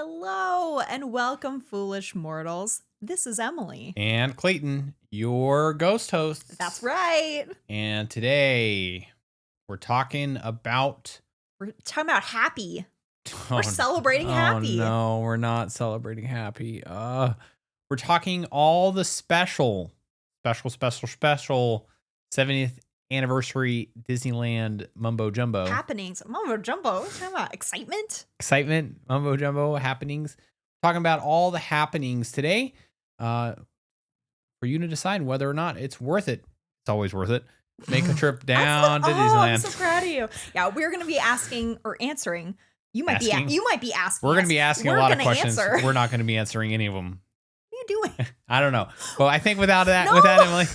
Hello and welcome, foolish mortals. This is Emily. And Clayton, your ghost hosts. That's right. And today we're talking about. We're talking about happy. We're celebrating happy. Oh no, we're not celebrating happy. We're talking all the special 70th anniversary Disneyland mumbo jumbo Happenings. Mumbo jumbo. What are you talking about? excitement mumbo jumbo happenings. Talking about all the happenings today. For you to decide whether or not it's worth it. It's always worth it. Make a trip down to Disneyland. I'm so proud of you. Yeah, we're going to be asking or answering. You might be asking. We're going to be asking a lot of questions. Answer. We're not going to be answering any of them. What are you doing? I don't know. Well, I think without Emily.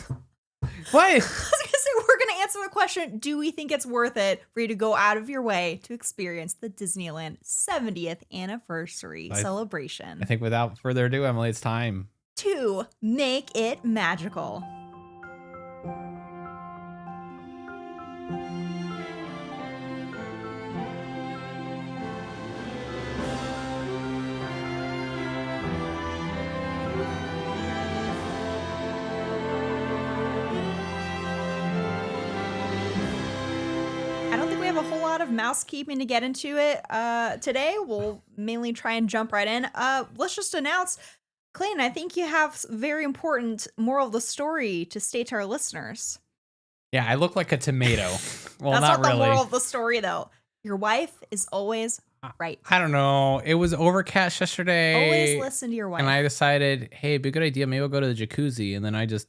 What? I was going to say we're going to answer the question, do we think it's worth it for you to go out of your way to experience the Disneyland 70th anniversary celebration? I think without further ado, Emily, it's time to make it magical. A whole lot of mousekeeping to get into it today. We'll mainly try and jump right in. Let's just announce, Clayton, I think you have very important moral of the story to state to our listeners. Yeah, I look like a tomato. Well, That's not really. The moral of the story, though. Your wife is always right. I don't know. It was overcast yesterday. Always listen to your wife. And I decided, hey, it'd be a good idea. Maybe I'll go to the jacuzzi. And then I just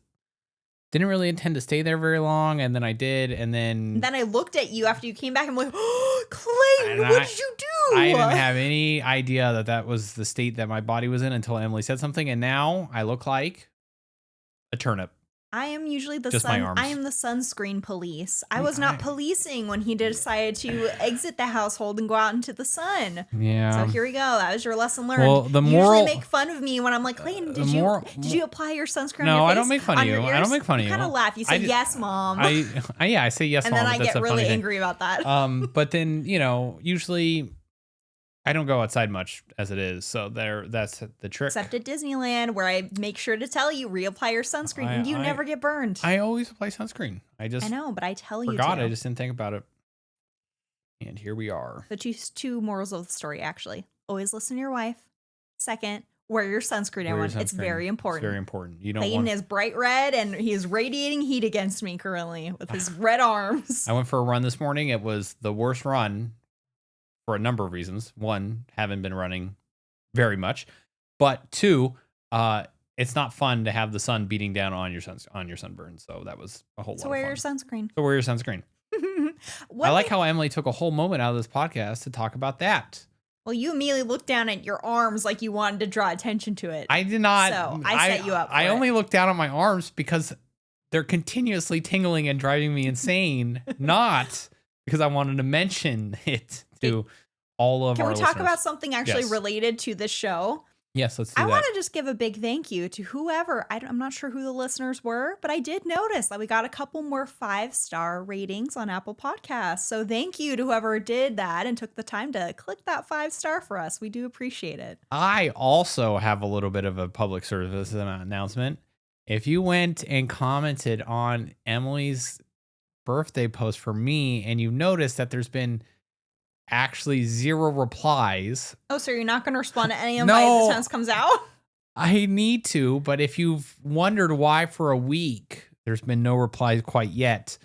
didn't really intend to stay there very long, and then I did, and then I looked at you after you came back and I'm like, oh, Clayton, what did you do? I didn't have any idea that was the state that my body was in until Emily said something, and now I look like a turnip. I am usually the I am the sunscreen police. I was not policing when he decided to exit the household and go out into the sun. Yeah. So here we go. That was your lesson learned. Well, the you moral usually make fun of me when I'm like, Clayton, did you apply your sunscreen? No, on your face, I don't make fun of you. I don't make fun of you. You kind of laugh. You say yes, mom. I say yes, and mom. And then I get really angry about that. But then usually I don't go outside much as it is, so that's the trick. Except at Disneyland, where I make sure to tell you, reapply your sunscreen, and you never get burned. I always apply sunscreen. I know, but I tell you to. I just didn't think about it. And here we are. So two morals of the story, actually. Always listen to your wife. Second, wear your sunscreen, everyone. It's very important. It's very important. Clayton is bright red, and he is radiating heat against me currently with his red arms. I went for a run this morning. It was the worst run for a number of reasons. One, haven't been running very much, but two, it's not fun to have the sun beating down on your sunburn. So that was a whole lot of fun. So wear your sunscreen. I like how Emily took a whole moment out of this podcast to talk about that. Well, you immediately looked down at your arms like you wanted to draw attention to it. I did not. So I set you up for I only looked down at my arms because they're continuously tingling and driving me insane, not because I wanted to mention it to all of our listeners. Can we talk about something actually related to this show? Yes, let's do that. I want to just give a big thank you to whoever. I'm not sure who the listeners were, but I did notice that we got a couple more 5-star ratings on Apple Podcasts. So thank you to whoever did that and took the time to click that 5-star for us. We do appreciate it. I also have a little bit of a public service announcement. If you went and commented on Emily's birthday post for me and you noticed that there's been actually 0 replies. Oh, so you're not going to respond to any of my this house comes out? I need to, but if you've wondered why for a week there's been no replies quite yet,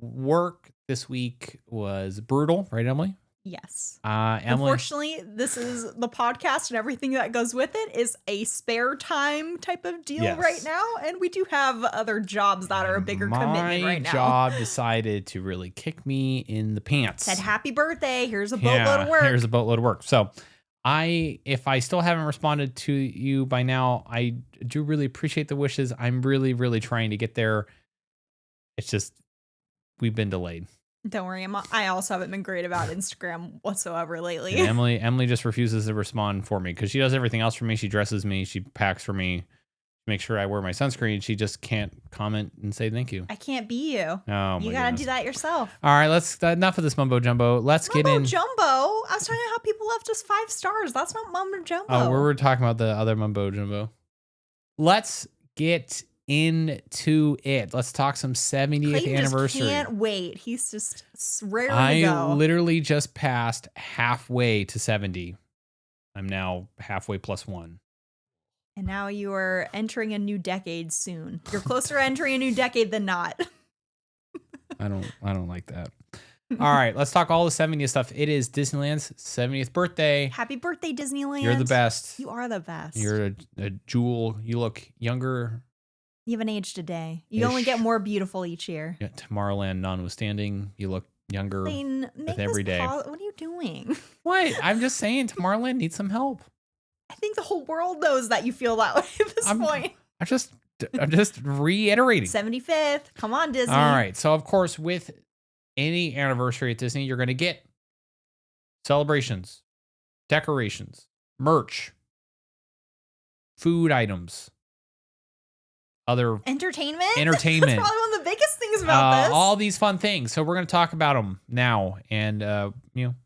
work this week was brutal, right, Emily? Yes. Emily, unfortunately, this is the podcast and everything that goes with it is a spare time type of deal right now. And we do have other jobs that are a bigger commitment right now. My job decided to really kick me in the pants. Said, happy birthday. Here's a boatload of work. Here's a boatload of work. So if I still haven't responded to you by now, I do really appreciate the wishes. I'm really, really trying to get there. It's just, we've been delayed. Don't worry, I also haven't been great about Instagram whatsoever lately. And Emily just refuses to respond for me because she does everything else for me. She dresses me, she packs for me, make sure I wear my sunscreen. She just can't comment and say thank you. I can't be you. Oh, my You got to goodness. do that yourself. All right, let's enough of this mumbo jumbo. Let's get in. Jumbo. I was talking about how people left just 5 stars. That's not mumbo jumbo. Oh, we were talking about the other mumbo jumbo. Let's get into it. Let's talk some 70th Clayton anniversary. Just can't wait. He's just raring to I go. literally just passed halfway to 70. I'm now halfway plus 1. And now you are entering a new decade soon. You're closer to entering a new decade than not. I don't like that. All right, let's talk all the 70th stuff. It is Disneyland's 70th birthday. Happy birthday, Disneyland. You're the best. You are the best. You're a jewel. You look younger. You haven't aged a day. You only get more beautiful each year. Yeah, Tomorrowland notwithstanding, you look younger with every day. What are you doing? What? I'm just saying Tomorrowland needs some help. I think the whole world knows that you feel that way at this point. I'm just reiterating. 75th. Come on, Disney. All right. So, of course, with any anniversary at Disney, you're going to get celebrations, decorations, merch, food items, other entertainment. That's probably one of the biggest things about this. All these fun things. So we're going to talk about them now. And,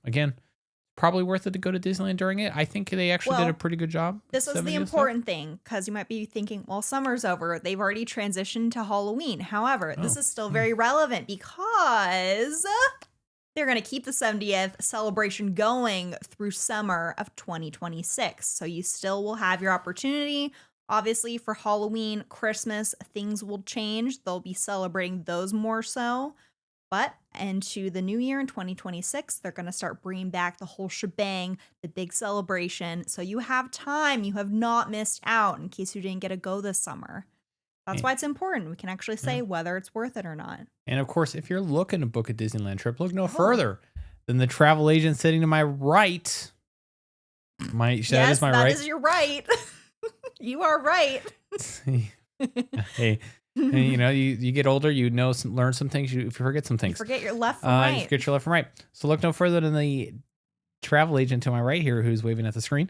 again, probably worth it to go to Disneyland during it. I think they actually did a pretty good job. This was the important thing, because you might be thinking, well, summer's over. They've already transitioned to Halloween. However, this is still very relevant because they're going to keep the 70th celebration going through summer of 2026. So you still will have your opportunity. Obviously, for Halloween, Christmas, things will change. They'll be celebrating those more so. But into the new year in 2026, they're going to start bringing back the whole shebang, the big celebration. So you have time. You have not missed out in case you didn't get to go this summer. That's why it's important. We can actually say whether it's worth it or not. And of course, if you're looking to book a Disneyland trip, look no further than the travel agent sitting to my right. That is your right. You are right. Hey. And, you get older, learn some things. You forget some things. You forget your left from right. You forget your left from right. So look no further than the travel agent to my right here, who's waving at the screen.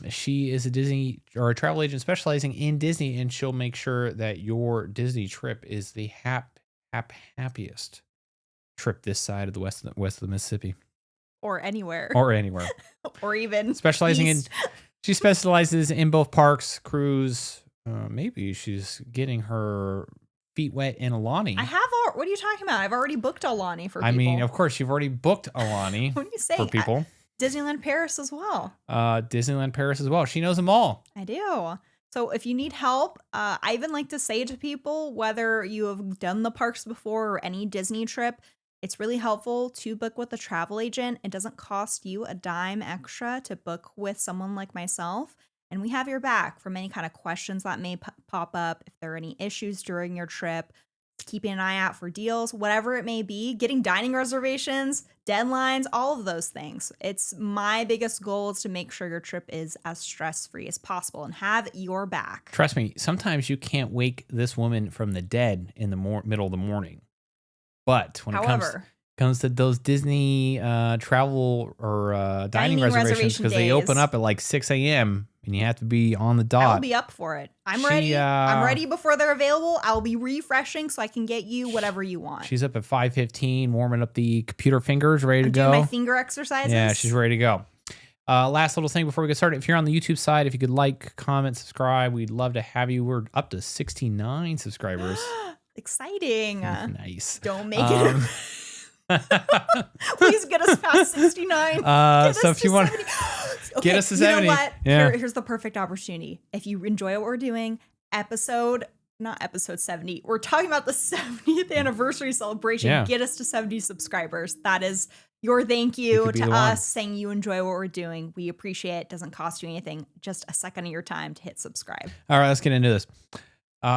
She is a travel agent specializing in Disney, and she'll make sure that your Disney trip is the happiest trip this side of the west of the Mississippi, or anywhere, or even She specializes in both parks, cruise. Maybe she's getting her feet wet in Alani. What are you talking about? I've already booked Alani for people. I mean, of course, you've already booked Alani what do you say? For people. Disneyland Paris as well. Disneyland Paris as well. She knows them all. I do. So if you need help, I even like to say to people, whether you have done the parks before or any Disney trip, it's really helpful to book with a travel agent. It doesn't cost you a dime extra to book with someone like myself. And we have your back from any kind of questions that may pop up. If there are any issues during your trip, keeping an eye out for deals, whatever it may be, getting dining reservations, deadlines, all of those things. It's my biggest goal is to make sure your trip is as stress-free as possible and have your back. Trust me, sometimes you can't wake this woman from the dead in the middle of the morning. But when it comes to those Disney travel or dining reservations, because they open up at like 6 a.m. and you have to be on the dot. I'll be up for it. I'm ready. I'm ready before they're available. I'll be refreshing so I can get you whatever you want. She's up at 5:15, warming up the computer fingers, ready to go. Doing my finger exercises. Yeah, she's ready to go. Last little thing before we get started. If you're on the YouTube side, if you could like, comment, subscribe, we'd love to have you. We're up to 69 subscribers. Exciting. Nice. Don't make it. Please get us past 69. So if you want get us to 70. You know what? Yeah. Here's the perfect opportunity. If you enjoy what we're doing, not episode 70. We're talking about the 70th anniversary celebration. Yeah. Get us to 70 subscribers. That is your thank you to us saying you enjoy what we're doing. We appreciate it. Doesn't cost you anything. Just a second of your time to hit subscribe. All right, let's get into this.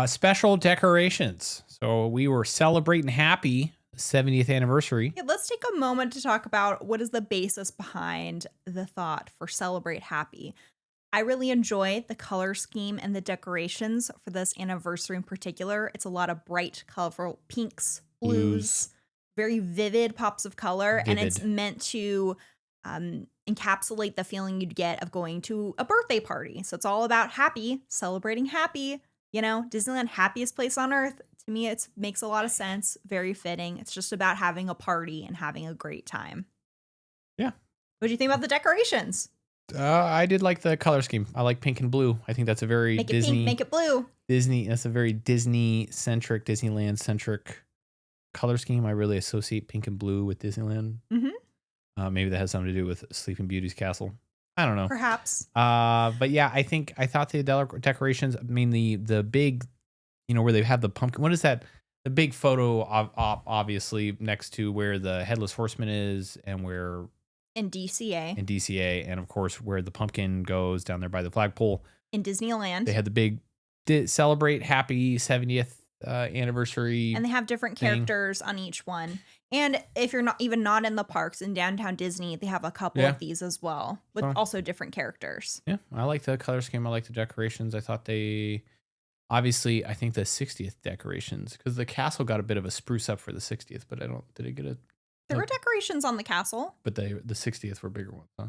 Special decorations. So we were celebrating happy 70th anniversary. Yeah, let's take a moment to talk about what is the basis behind the thought for Celebrate Happy. I really enjoy the color scheme and the decorations for this anniversary in particular. It's a lot of bright, colorful pinks, blues, very vivid pops of color. And it's meant to encapsulate the feeling you'd get of going to a birthday party. So it's all about happy, celebrating happy. You know, Disneyland, happiest place on earth. To me, it makes a lot of sense. Very fitting. It's just about having a party and having a great time. Yeah. What do you think about the decorations? I did like the color scheme. I like pink and blue. I think that's a very Make it Disney. pink, make it blue. Disney. That's a very Disney-centric, Disneyland-centric color scheme. I really associate pink and blue with Disneyland. Mm-hmm. Maybe that has something to do with Sleeping Beauty's castle. I don't know. Perhaps. But yeah, I thought the decorations. I mean, the big, where they have the pumpkin. What is that? The big photo, obviously, next to where the Headless Horseman is, and where In DCA. And of course where the pumpkin goes down there by the flagpole. In Disneyland. They had the big celebrate happy 70th anniversary. And they have different characters on each one. And if you're not in the parks in downtown Disney, they have a couple of these as well with also different characters. Yeah, I like the color scheme. I like the decorations. I thought obviously, I think the 60th decorations, because the castle got a bit of a spruce up for the 60th, but did it get a... There were decorations on the castle. But the 60th were bigger ones, huh?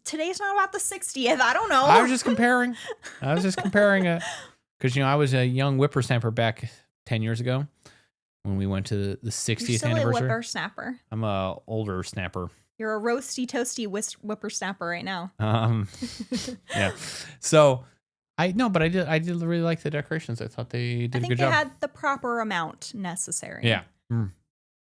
Today's not about the 60th. I don't know. I was just comparing. Because, I was a young whippersnapper back 10 years ago when we went to the 60th You're still anniversary. a whippersnapper. I'm a older snapper. You're a roasty, toasty whippersnapper right now. Yeah. So I did really like the decorations. I thought they did a good job. I think they had the proper amount necessary. Yeah.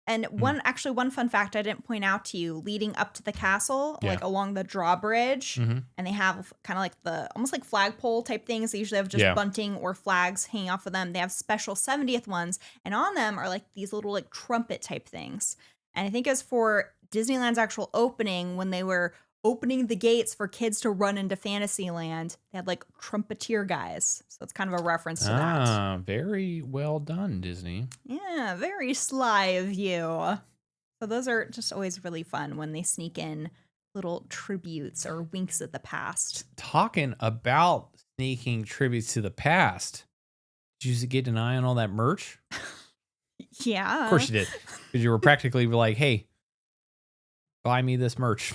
And one fun fact I didn't point out to you, leading up to the castle, like along the drawbridge, and they have kind of like almost like flagpole type things. They usually have just bunting or flags hanging off of them. They have special 70th ones, and on them are like these little like trumpet type things. And I think it's for Disneyland's actual opening, when they were opening the gates for kids to run into Fantasyland, they had like trumpeter guys. So it's kind of a reference to that. Very well done, Disney. Yeah, very sly of you. So those are just always really fun when they sneak in little tributes or winks at the past. Talking about sneaking tributes to the past, did you get an eye on all that merch? Yeah. Of course you did. Because you were practically like, hey, buy me this merch.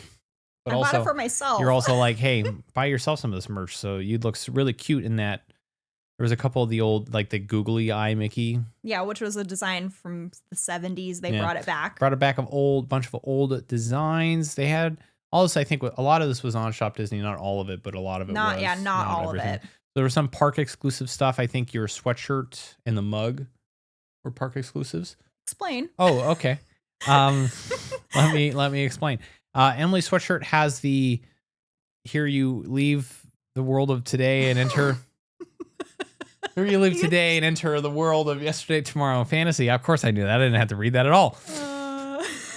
But I also, bought it for myself. You're also like, hey, buy yourself some of this merch. So you'd look really cute in that. There was a couple of the old, like the googly eye Mickey. Yeah, which was a design from the 70s. They brought it back. Brought it back bunch of old designs. They had all this. I think a lot of this was on Shop Disney. Not all of it, but a lot of it was. Yeah, not all everything. of it. There was some park exclusive stuff. I think your sweatshirt and the mug were park exclusives. Explain. Oh, okay. Let me explain. Emily's sweatshirt has the "Here you leave the world of today and enter." Here you live today and enter the world of yesterday, tomorrow, fantasy. Of course, I knew that. I didn't have to read that at all.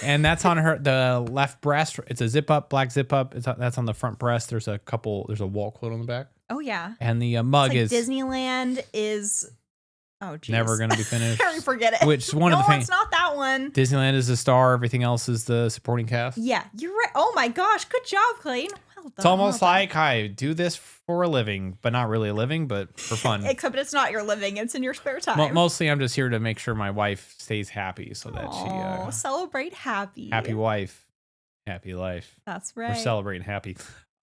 And that's on the left breast. It's a zip up, black zip up. That's on the front breast. There's a wall quote on the back. Oh yeah. And the mug is Disneyland is. Oh, geez. Never going to be finished. I forget it. Which one of the things? No, it's not that one. Disneyland is the star. Everything else is the supporting cast. Yeah, you're right. Oh my gosh, good job, Clayton. Well done. It's almost like I do this for a living, but not really a living, but for fun. Except it's not your living; it's in your spare time. Mostly, I'm just here to make sure my wife stays happy, so that she celebrate happy. Happy wife, happy life. That's right. We're celebrating happy.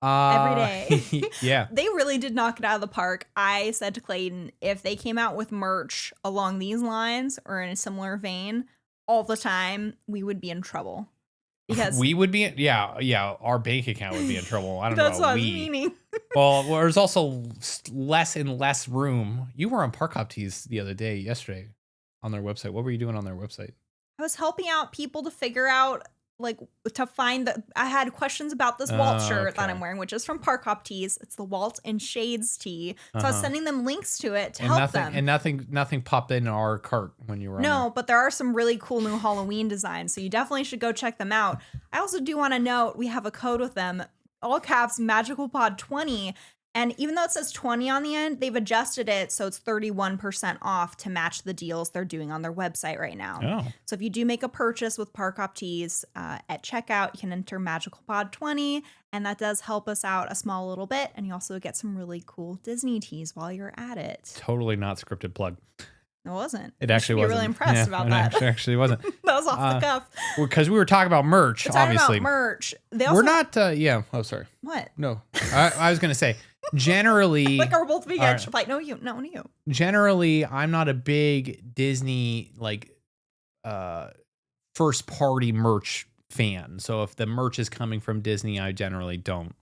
Every day. Yeah. They really did knock it out of the park. I said to Clayton, if they came out with merch along these lines or in a similar vein all the time, we would be in trouble. Because we would be, our bank account would be in trouble. I don't know. That's what I was meaning. Well, there's also less and less room. You were on Park Hop Tees yesterday on their website. What were you doing on their website? I was helping out people to figure out, I had questions about this Walt shirt that I'm wearing, which is from Park Hop Tees. It's the Walt and Shades tee. So I was sending them links to it to help them. And nothing popped in our cart when you were on there. But there are some really cool new Halloween designs, so you definitely should go check them out. I also do want to note we have a code with them, all caps MagicalPod20. And even though it says 20 on the end, they've adjusted it so it's 31% off to match the deals they're doing on their website right now. Oh. So if you do make a purchase with Park Hop Tees at checkout, you can enter MagicalPod20, and that does help us out a small little bit. And you also get some really cool Disney tees while you're at it. Totally not scripted plug. It wasn't. It You actually should be wasn't. really impressed about that. Actually wasn't. That was off the cuff. Because we were talking about merch, We're talking obviously. about merch. They also We're not, yeah. Oh, sorry. What? No. I was going to say, generally. Like, we're both being right. like, no, you. Generally, I'm not a big Disney, like, first party merch fan. So if the merch is coming from Disney, I generally don't.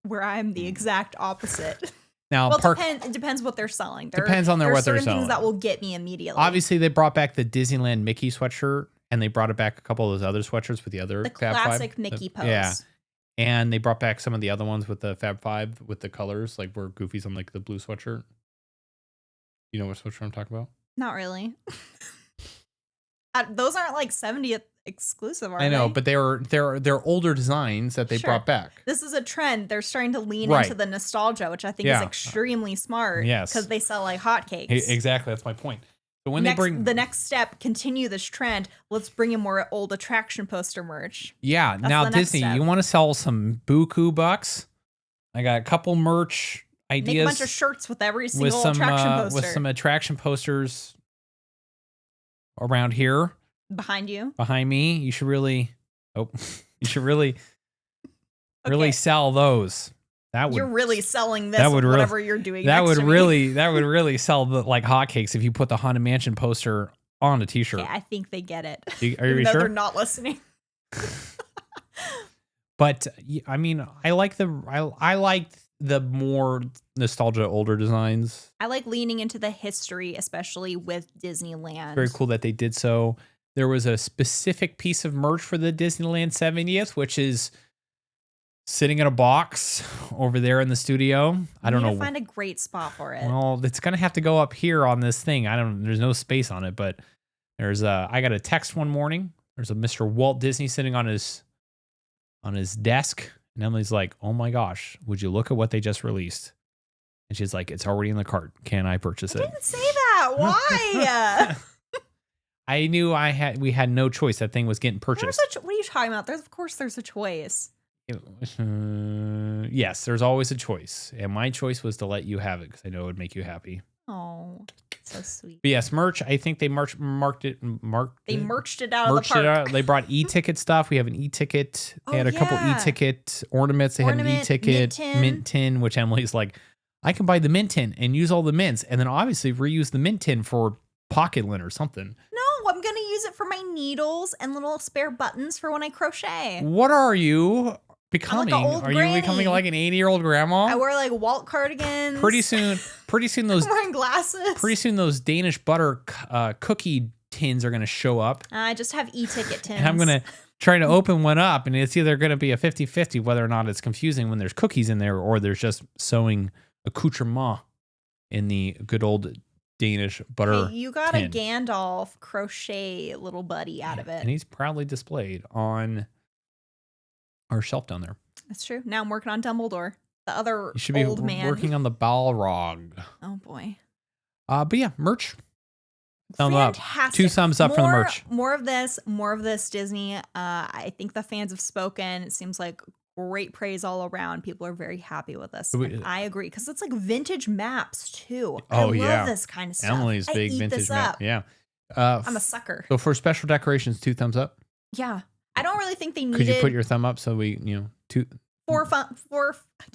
Where I'm the exact opposite. Now, well, it depends what they're selling. Depends on what they're selling. Things that will get me immediately. Obviously, they brought back the Disneyland Mickey sweatshirt, and they brought it back a couple of those other sweatshirts with the other Fab classic 5. Mickey pose. Yeah. And they brought back some of the other ones with the Fab 5 with the colors, like where Goofy's on like the blue sweatshirt. You know what sweatshirt I'm talking about? Not really. Those aren't like 70th exclusive, are they? I know, but they're older designs that they brought back. This is a trend. They're starting to lean into the nostalgia, which I think is extremely smart. Yes. Because they sell like hotcakes. Exactly. That's my point. So when they bring the next step, continue this trend. Let's bring in more old attraction poster merch. Yeah. That's now, Disney, you want to sell some buku bucks? I got a couple merch ideas. Make a bunch of shirts with every single attraction poster. With some attraction posters around here. Behind you. Behind me. You should really really sell those. You're really selling this with whatever you're doing. That would really sell the like hotcakes if you put the Haunted Mansion poster on a t-shirt. Okay, I think they get it. Are you sure? They're not listening. But I mean, I like the more nostalgia older designs. I like leaning into the history, especially with Disneyland. Very cool that they did so. There was a specific piece of merch for the Disneyland 70th, which is sitting in a box over there in the studio. I don't know. Find a great spot for it. Well, it's gonna have to go up here on this thing. There's no space on it, but I got a text one morning. There's a Mr. Walt Disney sitting on his desk, and Emily's like, "Oh my gosh, would you look at what they just released?" And she's like, "It's already in the cart. Can I purchase it?" I didn't say that. Why? I knew we had no choice. That thing was getting purchased. What are you talking about? Of course there's a choice. Yes, there's always a choice. And my choice was to let you have it because I know it would make you happy. Oh, so sweet. But yes, merch. I think they merched it out of the park. They brought e-ticket stuff. We have an e-ticket. They had a couple e-ticket ornaments. They had an e-ticket mint tin, which Emily's like, I can buy the mint tin and use all the mints, and then obviously reuse the mint tin for pocket lint or something. No, I'm gonna use it for my needles and little spare buttons for when I crochet. What are you becoming? Are you becoming like an 80-year-old grandma? I wear like Walt cardigans. Pretty soon those I'm wearing glasses. Pretty soon those Danish butter cookie tins are gonna show up. I just have e-ticket tins. And I'm gonna try to open one up, and it's either gonna be a 50-50 whether or not it's confusing when there's cookies in there or there's just sewing accoutrement in the good old Danish butter. Hey, you got a Gandalf crochet little buddy out of it. And he's proudly displayed on our shelf down there. That's true. Now I'm working on Dumbledore, the other you should be old man. Working on the Balrog. Oh boy. But yeah, merch. Thumb Fantastic. up. 2 thumbs up for the merch. More of this, Disney. I think the fans have spoken. It seems like great praise all around. People are very happy with this. I agree because it's like vintage maps too. I love this kind of stuff. Emily's big vintage map. Yeah. I'm a sucker. So for special decorations, 2 thumbs up. Yeah. I don't really think they needed. Could you put your thumb up so we, 2 4 I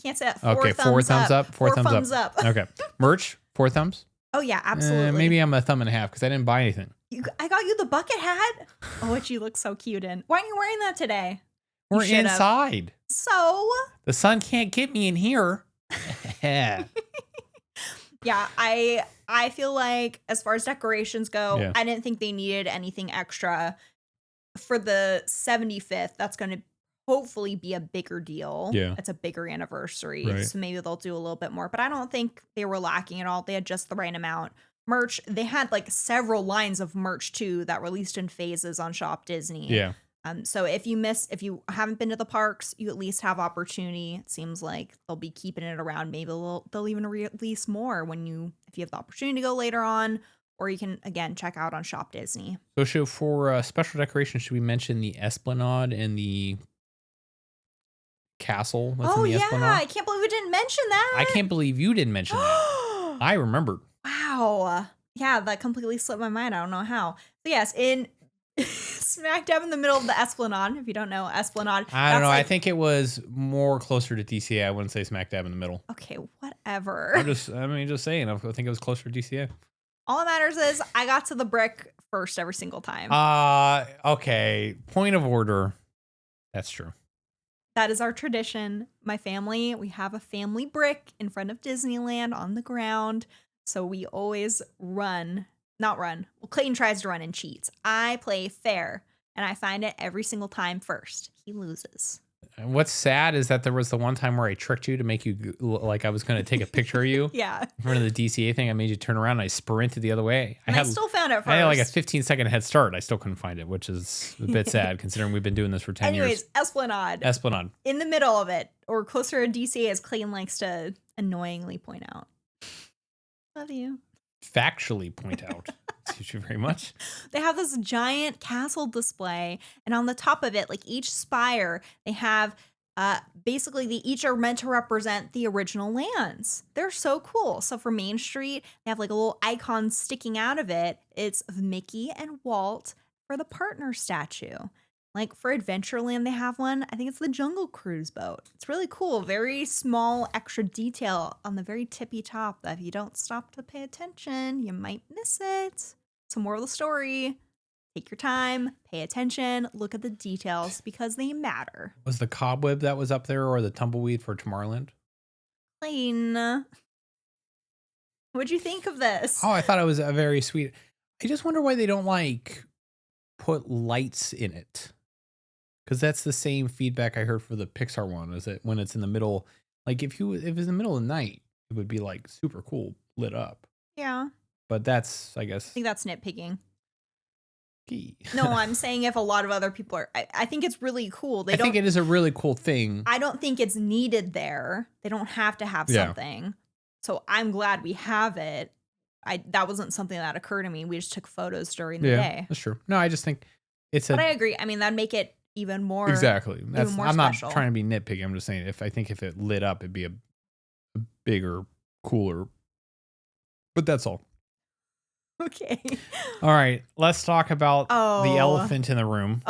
can't say that. 4 thumbs up. 4 thumbs up. Okay. Merch, 4 thumbs. Oh yeah, absolutely. Maybe I'm a thumb and a half because I didn't buy anything. I got you the bucket hat. Oh, which you look so cute in. Why aren't you wearing that today? We're inside. So the sun can't get me in here. Yeah, I feel like as far as decorations go, I didn't think they needed anything extra for the 75th. That's going to hopefully be a bigger deal. Yeah, it's a bigger anniversary, so maybe they'll do a little bit more. But I don't think they were lacking at all. They had just the right amount. Merch, they had like several lines of merch too that released in phases on Shop Disney. Yeah. So if you haven't been to the parks, you at least have opportunity. It seems like they'll be keeping it around. Maybe they'll even release more if you have the opportunity to go later on, or you can again check out on Shop Disney. So for special decorations, should we mention the Esplanade and the castle that's in the Esplanade? I can't believe we didn't mention that. I can't believe you didn't mention that. I remembered. Wow. Yeah, that completely slipped my mind. I don't know how. So yes, in smack dab in the middle of the Esplanade. If you don't know Esplanade, I don't that's know. I like think it was more closer to DCA. I wouldn't say smack dab in the middle. okay, whatever. Just saying. I think it was closer to DCA. All that matters is I got to the brick first every single time. Okay. Point of order. That's true. That is our tradition. My family, we have a family brick in front of Disneyland on the ground. So we always not run. Well, Clayton tries to run and cheats. I play fair and I find it every single time first. He loses. And what's sad is that there was the one time where I tricked you to make you like I was going to take a picture of you Yeah. in front of the DCA thing. I made you turn around and I sprinted the other way. I still found it first. I had like a 15-second head start. I still couldn't find it, which is a bit sad considering we've been doing this for 10 years. Anyways, Esplanade. In the middle of it, or closer to DCA, as Clayton likes to annoyingly point out. Love you. Factually point out. Thank you very much. They have this giant castle display, and on the top of it, like each spire, they have basically they each are meant to represent the original lands. They're so cool. So for Main Street, they have like a little icon sticking out of it. It's of Mickey and Walt for the partner statue. Like for Adventureland, they have one. I think it's the Jungle Cruise boat. It's really cool. Very small extra detail on the very tippy top that if you don't stop to pay attention, you might miss it. So moral of the story, take your time, pay attention, look at the details because they matter. Was the cobweb that was up there or the tumbleweed for Tomorrowland? Plain. What'd you think of this? Oh, I thought it was a very sweet. I just wonder why they don't like put lights in it. Because that's the same feedback I heard for the Pixar one. Is that when it's in the middle, like if it's in the middle of the night, it would be like super cool lit up. Yeah. But that's, I guess. I think that's nitpicking. Key. No, I'm saying if a lot of other people are, I think it's really cool. I think it is a really cool thing. I don't think it's needed there. They don't have to have something. So I'm glad we have it. That wasn't something that occurred to me. We just took photos during the day. That's true. No, I just think it's But I agree. I mean, that'd make it even more exactly. That's even more I'm special. not trying to be nitpicky. I'm just saying if it lit up, it'd be a bigger, cooler. But that's all. Okay. All right. Let's talk about the elephant in the room.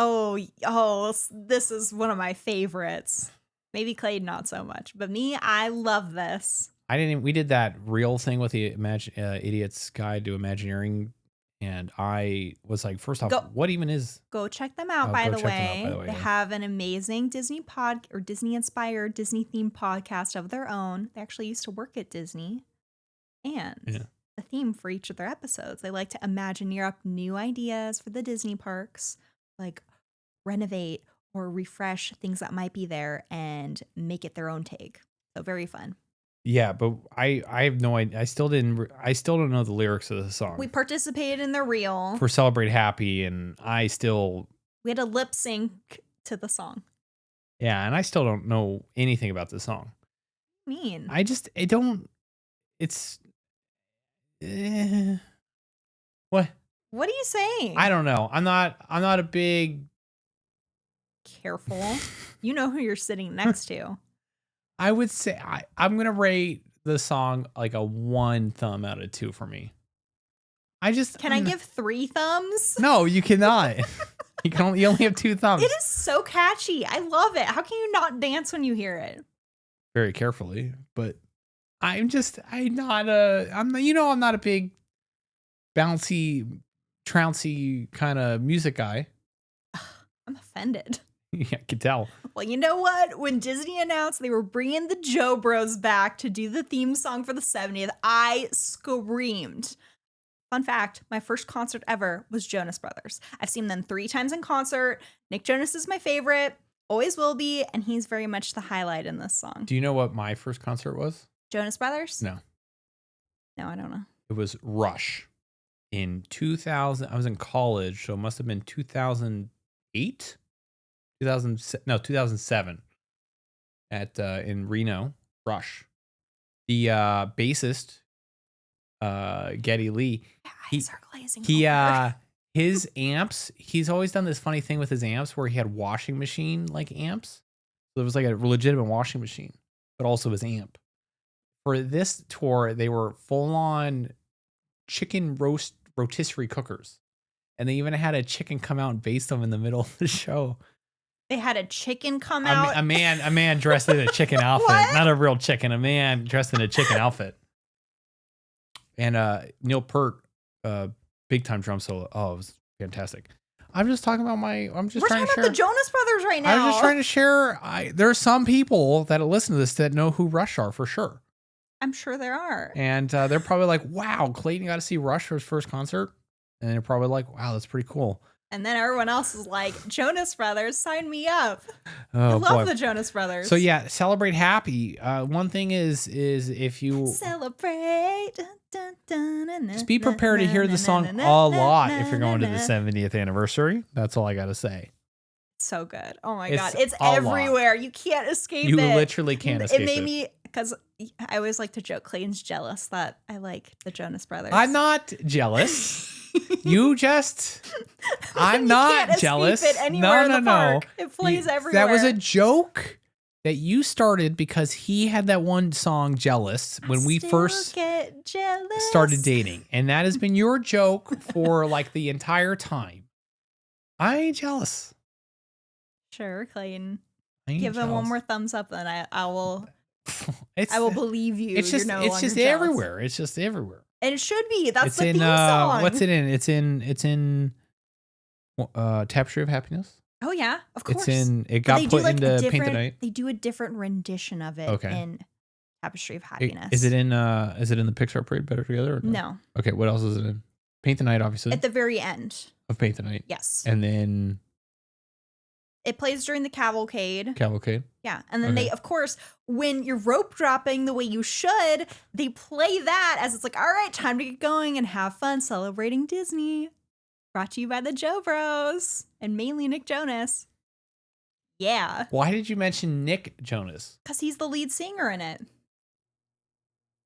This is one of my favorites. Maybe Clayton not so much, but me, I love this. We did that real thing with the Idiot's Guide to Imagineering. And I was like, first off, what even is? Go check them out, by the way. They have an amazing Disney-inspired, Disney-themed podcast of their own. They actually used to work at Disney. And the theme for each of their episodes, they like to Imagineer up new ideas for the Disney parks, like renovate or refresh things that might be there and make it their own take. So very fun. Yeah, but I have no idea. I still don't know the lyrics of the song. We participated in the reel for Celebrate Happy, and we had a lip sync to the song. Yeah, and I still don't know anything about the song. What do you mean? It's what? What are you saying? I don't know. I'm not a big. Careful. You know who you're sitting next to. I would say I'm going to rate the song like a 1 thumb out of 2 for me. Can I give 3 thumbs? No, you cannot. You only have 2 thumbs. It is so catchy. I love it. How can you not dance when you hear it? Very carefully, but I'm not a big bouncy, trouncy kind of music guy. I'm offended. Yeah, I can tell. Well, you know what? When Disney announced they were bringing the Joe Bros back to do the theme song for the 70th, I screamed. Fun fact, my first concert ever was Jonas Brothers. I've seen them 3 times in concert. Nick Jonas is my favorite, always will be, and he's very much the highlight in this song. Do you know what my first concert was? Jonas Brothers? No, I don't know. It was Rush in 2000. I was in college, so it must have been 2008. 2007 at in Reno. Rush. The bassist Geddy Lee, his amps, he's always done this funny thing with his amps where he had washing machine like amps. So it was like a legitimate washing machine, but also his amp. For this tour, they were full on chicken rotisserie cookers. And they even had a chicken come out and baste them in the middle of the show. They had a chicken come out. A man dressed in a chicken outfit, not a real chicken. A man dressed in a chicken outfit. And Neil Peart, big time drum solo. Oh, it was fantastic. I'm just talking about We're talking about the Jonas Brothers right now. I'm just trying to share. There are some people that listen to this that know who Rush are for sure. I'm sure there are. And they're probably like, "Wow, Clayton got to see Rush for his first concert." And they're probably like, "Wow, that's pretty cool." And then everyone else is like, Jonas Brothers, sign me up. Oh, I love the Jonas Brothers. So yeah, celebrate happy. One thing is if you celebrate, just be prepared to hear the song a lot if you're going to the 70th anniversary. That's all I got to say. So good. Oh my God. It's everywhere. You can't escape it. You literally can't escape it. It made me, because I always like to joke, Clayton's jealous that I like the Jonas Brothers. I'm not jealous. I'm not jealous. It anywhere in the park. It plays everywhere. That was a joke that you started because he had that one song, Jealous, when we first started dating. And that has been your joke for like the entire time. I ain't jealous. Sure, Clayton. Give him one more thumbs up, then I will believe you. It's just everywhere. It's just everywhere. And it should be. That's the theme song. What's it in? It's in Tapestry of Happiness. Oh yeah, of course. It got put into Paint the Night. They do a different rendition of it in Tapestry of Happiness. Is it in the Pixar Parade Better Together? Or no. Okay, what else is it in? Paint the Night, obviously. At the very end of Paint the Night. Yes. And then it plays during the cavalcade. Yeah. And then they, of course, when you're rope dropping the way you should, they play that as it's like, all right, time to get going and have fun celebrating Disney. Brought to you by the Joe Bros and mainly Nick Jonas. Yeah. Why did you mention Nick Jonas? Because he's the lead singer in it.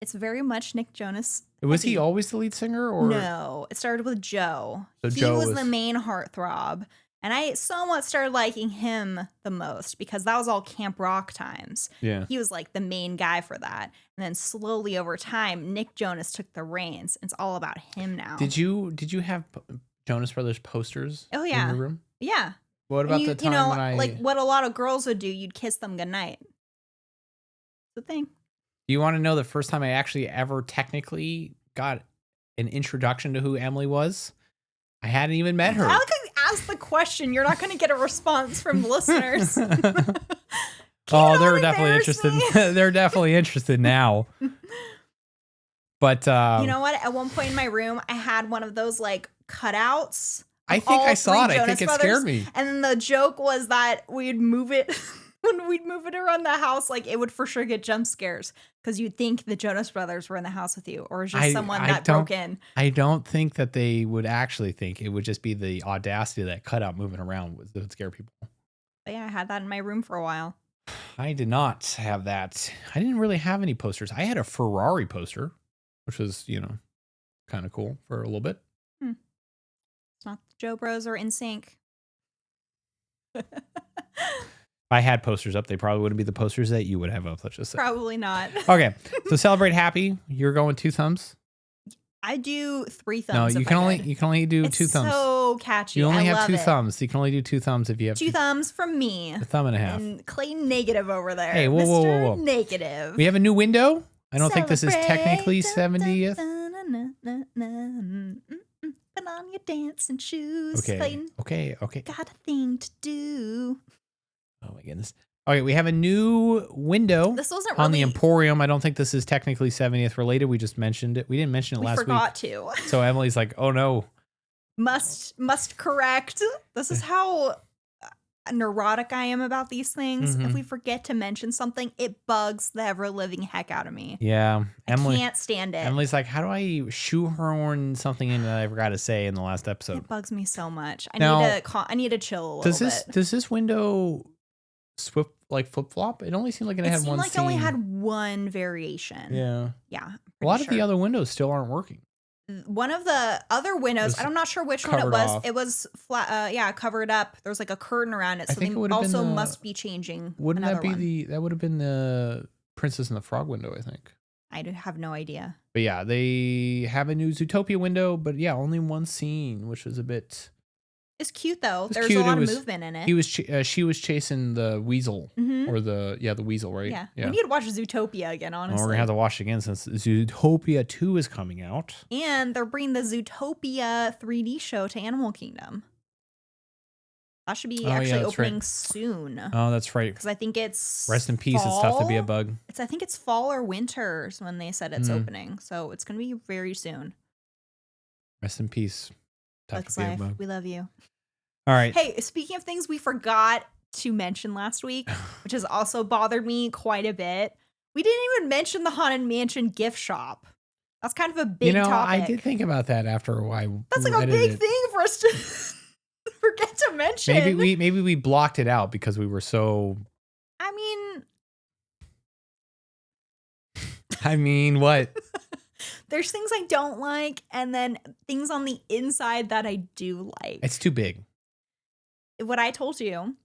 It's very much Nick Jonas. Was he always the lead singer? Or no, it started with Joe. So he was the main heartthrob. And I somewhat started liking him the most because that was all Camp Rock times. Yeah. He was like the main guy for that. And then slowly over time, Nick Jonas took the reins. It's all about him now. Did you have Jonas Brothers posters in your room? Yeah. What about the time when like what a lot of girls would do, you'd kiss them goodnight. The thing. You want to know the first time I actually ever technically got an introduction to who Emily was? I hadn't even met her. I like how you asked the question. You're not going to get a response from listeners. Oh, they're definitely interested. They're definitely interested now. But you know what? At one point in my room, I had one of those like cutouts. I think I saw it. I think it scared me. And then the joke was that we'd move it when we'd move it around the house. Like it would for sure get jump scares because you'd think the Jonas Brothers were in the house with you, or just someone that broke in. I don't think that they would actually think. It would just be the audacity of that cutout moving around that would scare people. But yeah, I had that in my room for a while. I did not have that. I didn't really have any posters. I had a Ferrari poster, which was, kind of cool for a little bit. It's not the Joe Bros or NSYNC. If I had posters up, they probably wouldn't be the posters that you would have up, let's just say. Probably not. Okay, so celebrate happy. You're going 2 thumbs? I do 3 thumbs. No, you can only do 2 thumbs. It's so catchy. You only have 2 thumbs. You can only do 2 thumbs if you have 2 thumbs from me. A thumb and a half. And Clayton negative over there. Hey, whoa. Negative. We have a new window. I don't think this is technically 70th. Put on your dancing shoes, Clayton. Okay. Got a thing to do. Oh my goodness. Okay, we have a new window on the Emporium. I don't think this is technically 70th related. We just mentioned it. We didn't mention it last week. We forgot to. So Emily's like, oh no. Must correct. This is how neurotic I am about these things. If we forget to mention something, it bugs the ever-living heck out of me. Yeah. I can't stand it. Emily's like, how do I shoehorn something in that I forgot to say in the last episode? It bugs me so much. I need to chill a little bit. Does this window flip flop? It only seemed like it had one scene. It only had one variation. Yeah. Yeah. A lot of the other windows still aren't working. One of the other windows, I'm not sure which one it was. Off. It was flat, covered up. There was like a curtain around it, so they also must be changing. Wouldn't that be that would have been the Princess and the Frog window? I think. I do have no idea. But yeah, they have a new Zootopia window, but yeah, only one scene, which was a bit. It's cute though. It's There's cute. a lot of movement in it. She was chasing the weasel or the weasel, right? Yeah. We need to watch Zootopia again, honestly. Well, we're gonna have to watch it again since Zootopia 2 is coming out. And they're bringing the Zootopia 3D show to Animal Kingdom. That should be opening soon. Oh, that's right. Because I think it's rest in peace. Fall. It's tough to be a bug. I think it's fall or winter when they said it's opening. So it's gonna be very soon. Rest in peace. Bugs Life, we love you. All right. Hey, speaking of things we forgot to mention last week, which has also bothered me quite a bit, we didn't even mention the Haunted Mansion gift shop. That's kind of a big topic. I did think about that after a while. That's like a big thing for us to forget to mention. Maybe we blocked it out because we were so. I mean, what? There's things I don't like, and then things on the inside that I do like. It's too big. What I told you,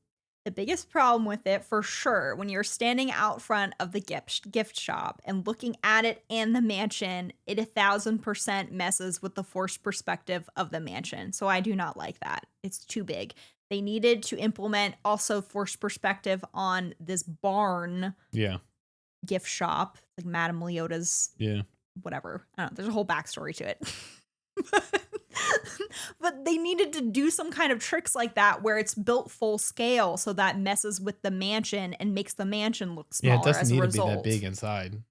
the biggest problem with it, for sure, when you're standing out front of the gift shop and looking at it and the mansion, it 1,000% messes with the forced perspective of the mansion. So I do not like that. It's too big. They needed to implement also forced perspective on this barn gift shop, like Madame Leota's whatever. I don't know. There's a whole backstory to it. But they needed to do some kind of tricks like that where it's built full scale so that messes with the mansion and makes the mansion look smaller. Yeah, it doesn't as need a to be result. that big inside.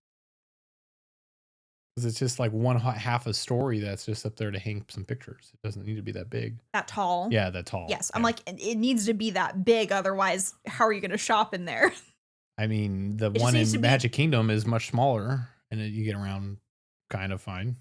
Because it's just like half a story that's just up there to hang some pictures. It doesn't need to be that big. That tall? Yeah, that tall. Yes. I'm like, it needs to be that big. Otherwise, how are you going to shop in there? I mean, the one in Magic Kingdom is much smaller and you get around kind of fine.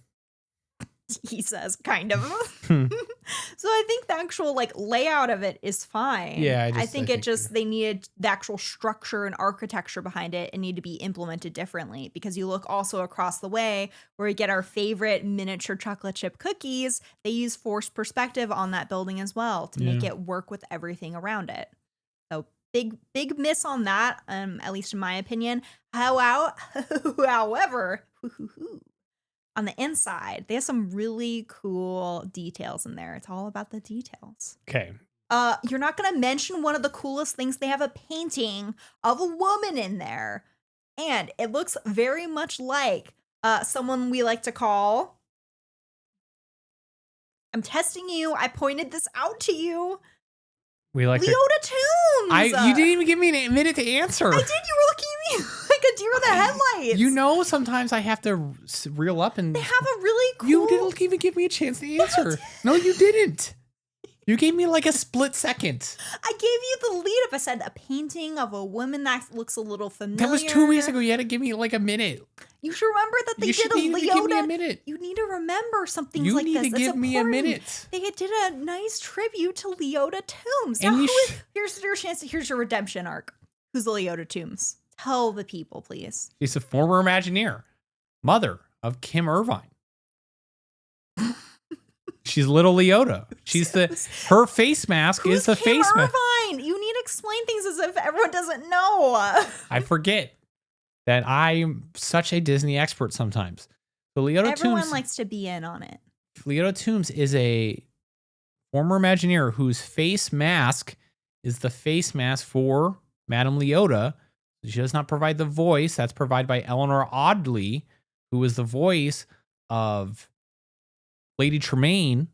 He says, kind of. So I think the actual layout of it is fine. Yeah, I think they needed the actual structure and architecture behind it and need to be implemented differently, because you look also across the way where we get our favorite miniature chocolate chip cookies. They use forced perspective on that building as well to make it work with everything around it. So big miss on that, at least in my opinion. However, on the inside, they have some really cool details in there. It's all about the details. Okay. You're not going to mention one of the coolest things. They have a painting of a woman in there. And it looks very much like someone we like to call... I'm testing you. I pointed this out to you. We like Leota Toombs. You didn't even give me a minute to answer. I did. You were looking at me like a deer in the headlights. Sometimes I have to reel up and... They have a really cool... You didn't even give me a chance to answer. No, you didn't. You gave me like a split second. I gave you the lead up. I said a painting of a woman that looks a little familiar. That was 2 weeks ago. You had to give me like a minute. You should remember that they did a Leota. Give me a minute. You need to remember some things like this. You need to give me a minute. They did a nice tribute to Leota Toombs. Now, here's your chance. Here's your redemption arc. Who's the Leota Toombs? Tell the people, please. She's a former Imagineer, mother of Kim Irvine. She's little Leota. Her face mask is the face mask. Irvine? You need to explain things as if everyone doesn't know. I forget that I'm such a Disney expert sometimes. So Everyone likes to be in on it. Leota Toombs is a former Imagineer whose face mask is the face mask for Madame Leota. She does not provide the voice. That's provided by Eleanor Audley, who is the voice of Lady Tremaine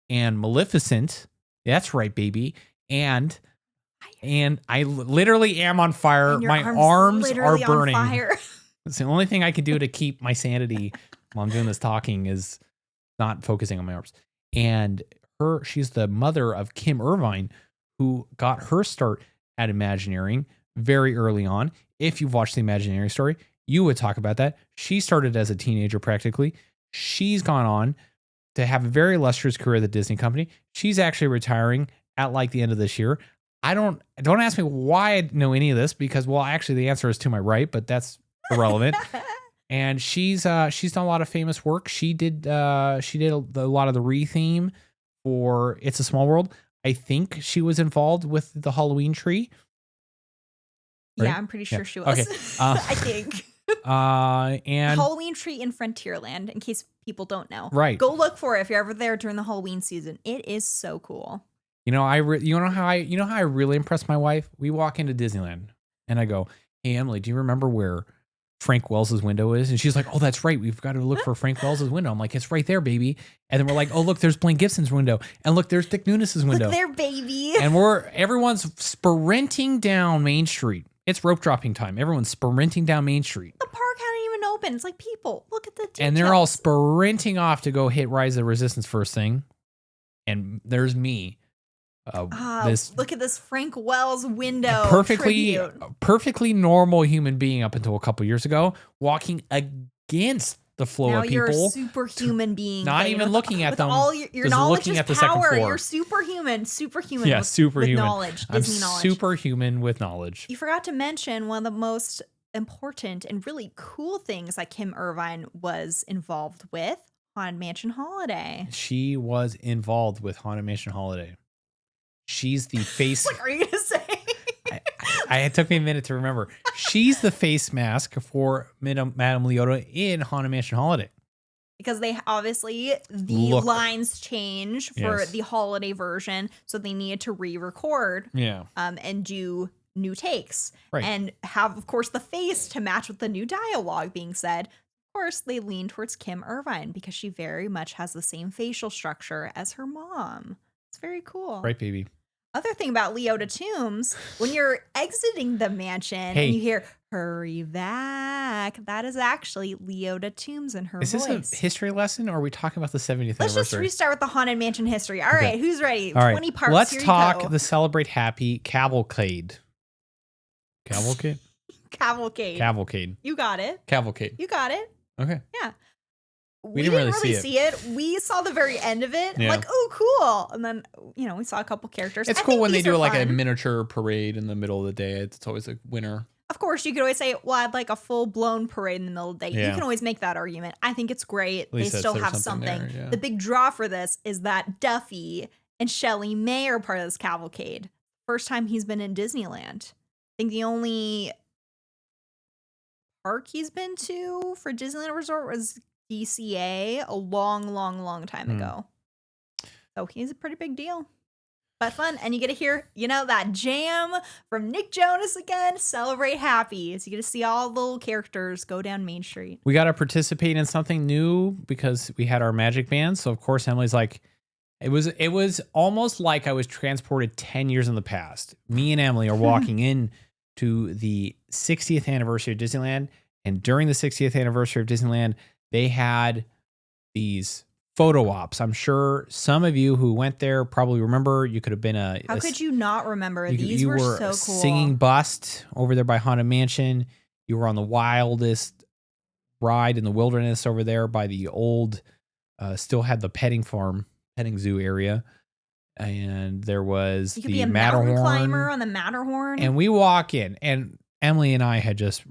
and Maleficent. That's right, baby. And I literally am on fire. My arms are burning. It's the only thing I can do to keep my sanity while I'm doing this talking is not focusing on my arms. And she's the mother of Kim Irvine, who got her start at Imagineering very early on. If you've watched the Imagineering story, you would talk about that. She started as a teenager practically. She's gone on to have a very illustrious career at the Disney company. She's actually retiring at the end of this year. Don't ask me why I know any of this, because actually the answer is to my right, but that's irrelevant. And she's done a lot of famous work. She did a lot of the re-theme for It's a Small World. I think she was involved with the Halloween tree. Right? Yeah, I'm pretty sure she was. Okay. I think. And Halloween tree in Frontierland, in case people don't know. Right. Go look for it if you're ever there during the Halloween season. It is so cool. you know, you know how I really impressed my wife? We walk into Disneyland and I go, "Hey Emily, do you remember where Frank Wells's window is?" And she's like, "Oh, that's right. We've got to look for Frank Wells's window." I'm like, "It's right there, baby." And then we're like, "Oh, look, there's Blaine Gibson's window. And look, there's Dick Nunes's window." Look there, baby. And everyone's sprinting down Main Street. It's rope dropping time. Everyone's sprinting down Main Street. The park hadn't even opened. It's like, people, look at the details. And they're all sprinting off to go hit Rise of the Resistance first thing. And there's me. Look at this Frank Wells window. Perfectly normal human being up until a couple years ago, walking against the flow of people. Now you're a superhuman being. Not even looking at them. All your knowledge is power. You're superhuman. Superhuman. Yeah, superhuman. With knowledge. Disney knowledge. Superhuman with knowledge. You forgot to mention one of the most important and really cool things that Kim Irvine was involved with, Haunted Mansion Holiday. She was involved with Haunted Mansion Holiday. She's the face. What are you gonna say? It took me a minute to remember. She's the face mask for Madame Leota in Haunted Mansion Holiday. Because they obviously, lines change for the holiday version, so they needed to re-record and do new takes. Right. And have, of course, the face to match with the new dialogue being said. Of course, they lean towards Kim Irvine because she very much has the same facial structure as her mom. It's very cool. Right, baby. Other thing about Leota Tombs, when you're exiting the mansion and you hear, "Hurry back," that is actually Leota Tombs in her voice. Is this a history lesson, or are we talking about the 70th Let's anniversary? just restart with the Haunted Mansion history. All right, who's ready? All right. 20 parts. Let's Here talk you go. the Celebrate Happy Cavalcade. Cavalcade? Cavalcade. You got it. Cavalcade. You got it. Okay. Yeah. We didn't really see it. We saw the very end of it. Yeah. Like, oh, cool. And then, we saw a couple characters. It's cool when they do like a miniature parade in the middle of the day. It's always a winner. Of course, you could always say, well, I'd like a full-blown parade in the middle of the day. Yeah. You can always make that argument. I think it's great. They still have something. There, yeah. The big draw for this is that Duffy and Shelley May are part of this cavalcade. First time he's been in Disneyland. I think the only park he's been to for Disneyland Resort was DCA a long time ago. So he's a pretty big deal. But fun. And you get to hear, that jam from Nick Jonas again, Celebrate Happy. So you get to see all the little characters go down Main Street. We got to participate in something new because we had our magic band. So of course Emily's like, it was almost like I was transported 10 years in the past. Me and Emily are walking in to the 60th anniversary of Disneyland. And during the 60th anniversary of Disneyland, they had these photo ops. I'm sure some of you who went there probably remember. You could have been How could you not remember? These were so cool. Singing Bust over there by Haunted Mansion. You were on the wildest ride in the wilderness over there by the old, still had the petting zoo area. And there was you could be a mountain climber on the Matterhorn. And we walk in, and Emily and I had just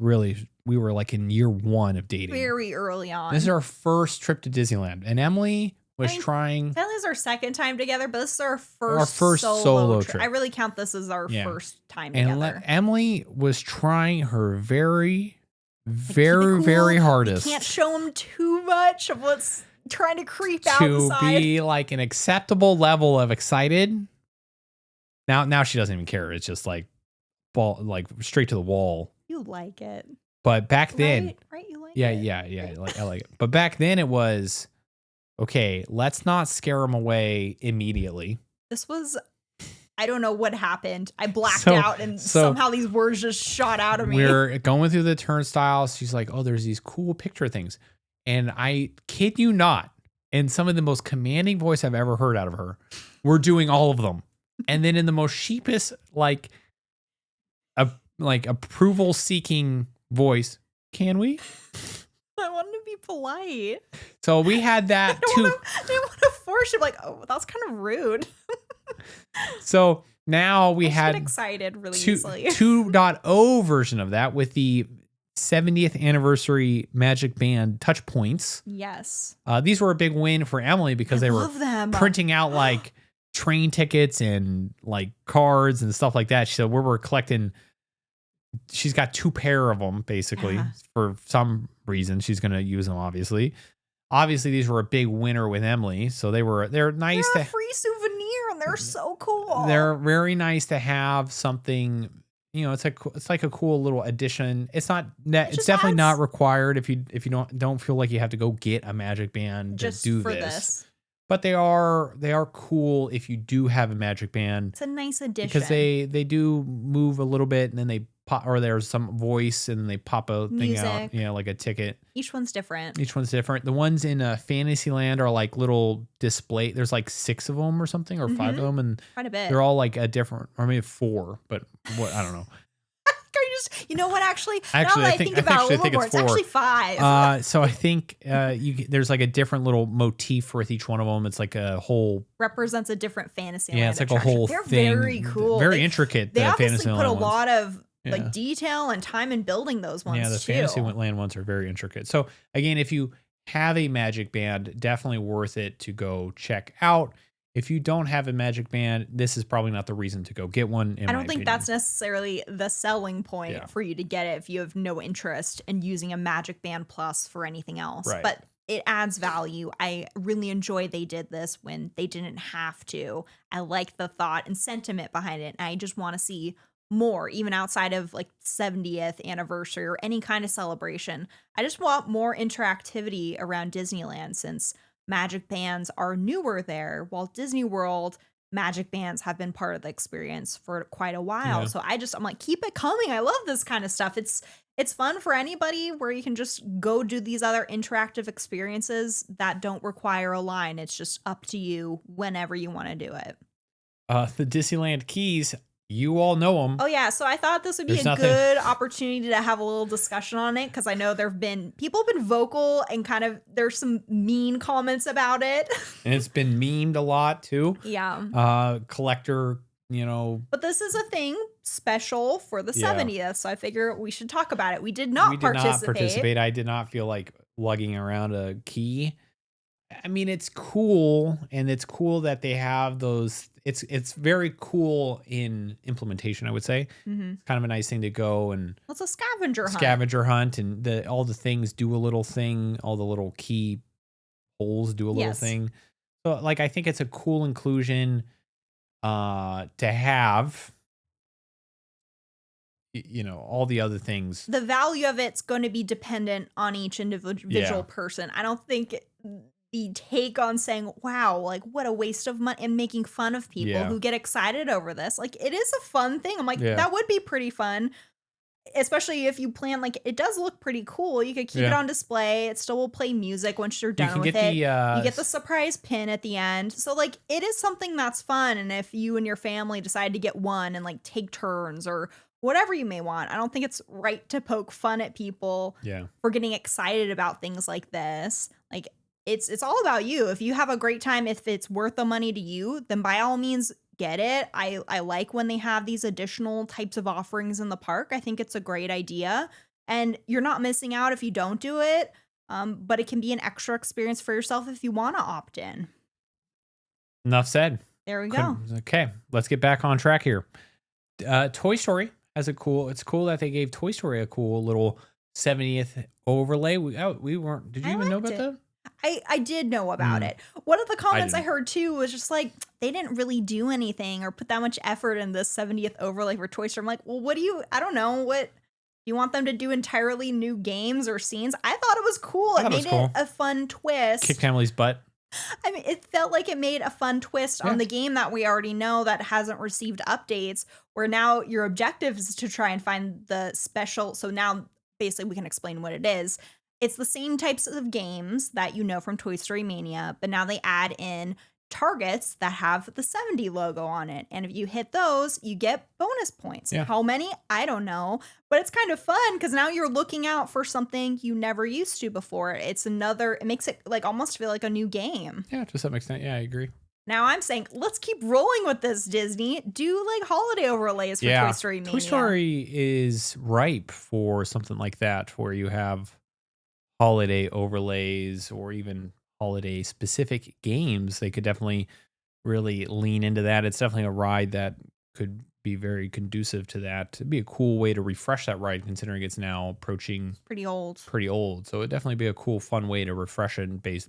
we were like in year one of dating. Very early on. This is our first trip to Disneyland. And Emily was trying. That is our second time together, but this is our first solo trip. I really count this as our first time together. And Emily was trying her very hardest. You can't show them too much of what's trying to creep out the side. To be like an acceptable level of excited. Now she doesn't even care. It's just like straight to the wall. You like it. But back then, right? You like it. Yeah. I like it. But back then it was, okay, let's not scare them away immediately. This was, I don't know what happened. I blacked out and somehow these words just shot out of me. We're going through the turnstiles. She's like, oh, there's these cool picture things. And I kid you not, in some of the most commanding voice I've ever heard out of her, we're doing all of them. And then in the most sheepish, approval seeking voice, can we? I wanted to be polite. So we had that too. I didn't want to force you. Oh, that's kind of rude. So now we had excited really easily. 2.0 version of that with the 70th anniversary Magic Band touch points. Yes. These were a big win for Emily because they were printing out train tickets and cards and stuff like that. So we were collecting she's got 2 pair of them basically Yeah. for some reason. She's gonna use them, obviously. Obviously, these were a big winner with Emily, so they're nice They're a to free souvenir and they're so cool. they're very nice to have something, it's like a cool little addition. It It's just definitely not adds required if you don't feel like you have to go get a magic band to just do for this. this. But they are cool if you do have a magic band It's a nice addition. because they do move a little bit and then they pop, or there's some voice and then they pop a thing out, Music. like a ticket. Each one's different. Each one's different. The ones in Fantasyland are like little display. There's like 6 of them or something, or 5 of them, and Quite a bit. they're all like a different, or maybe 4, but what, I don't know. You know what? Actually, now Actually, that I think about it a actually, I little think more, it's it's 4. actually 5. So I think there's like a different little motif with each one of them. It's like a whole, Represents a different fantasy. yeah, it's like a whole They're thing. very cool. Very intricate. They The obviously Fantasyland put a ones. lot of Yeah. like detail and time in building those ones. Yeah, the too. Fantasyland ones are very intricate. So again, if you have a magic band, definitely worth it to go check out. If you don't have a magic band, this is probably not the reason to go get one. I don't think that's necessarily the selling point Yeah. for you to get it if you have no interest in using a Magic Band Plus for anything else. Right. But it adds value. I really enjoy they did this when they didn't have to. I like the thought and sentiment behind it. And I just want to see more, even outside of like 70th anniversary or any kind of celebration. I just want more interactivity around Disneyland since magic bands are newer there, while Disney World magic bands have been part of the experience for quite a while. Yeah. So I'm like, keep it coming. I love this kind of stuff. It's fun for anybody where you can just go do these other interactive experiences that don't require a line. It's just up to you whenever you want to do it. The Disneyland Keys. You all know them. Oh yeah, so I thought this would be There's good opportunity to have a little discussion on it because I know people have been vocal and kind of there's some mean comments about it. And it's been memed a lot too. Yeah. Collector, But this is a thing special for the Yeah. 70th, so I figure we should talk about it. We did not participate. I did not feel like lugging around a key. I mean, it's cool, and it's cool that they have those. It's very cool in implementation, I would say. Mhm. It's kind of a nice thing to go and It's a scavenger hunt. and all the things do a little thing. All the little key holes do a little Yes. thing. So, like, I think it's a cool inclusion to have. All the other things. The value of it's going to be dependent on each individual Yeah. person. I don't think the take on saying, wow, like what a waste of money and making fun of people Yeah. who get excited over this. Like it is a fun thing. I'm like, Yeah. that would be pretty fun. Especially if you plan, like it does look pretty cool. You could keep it Yeah. on display. It still will play music once you're You done can with get it. the You get the surprise pin at the end. So like it is something that's fun. And if you and your family decide to get one and like take turns or whatever you may want, I don't think it's right to poke fun at people yeah. for getting excited about things like this. Like it's all about you. If you have a great time, if it's worth the money to you, then by all means get it. I like when they have these additional types of offerings in the park. I think it's a great idea. And you're not missing out if you don't do it. But it can be an extra experience for yourself if you want to opt in. Enough said. There we go. Okay, let's get back on track here. Toy Story has it's cool that they gave Toy Story a cool little 70th overlay. We weren't, did you I even know liked about it. that? I did know about it. One of the comments I didn't. heard too was just like, they didn't really do anything or put that much effort in the 70th overlay for Toy Story. I'm like, well, I don't know. What, you want them to do entirely new games or scenes? I thought it was cool. I It thought it made was cool. it a fun twist. Kicked Emily's butt. I mean, it felt like it made a fun twist Yeah. on the game that we already know that hasn't received updates, where now your objective is to try and find the special. So now basically we can explain what it is. It's the same types of games that you know from Toy Story Mania, but now they add in targets that have the 70 logo on it. And if you hit those, you get bonus points. Yeah. How many? I don't know. But it's kind of fun because now you're looking out for something you never used to before. It makes it like almost feel like a new game. Yeah, to some extent. Yeah, I agree. Now I'm saying, let's keep rolling with this, Disney. Do like holiday overlays for Toy Story Mania. Toy Story is ripe for something like that, where you have holiday overlays or even holiday specific games. They could definitely really lean into that. It's definitely a ride that could be very conducive to that. It'd be a cool way to refresh that ride, considering it's now approaching Pretty old. pretty old. So it'd definitely be a cool, fun way to refresh it based,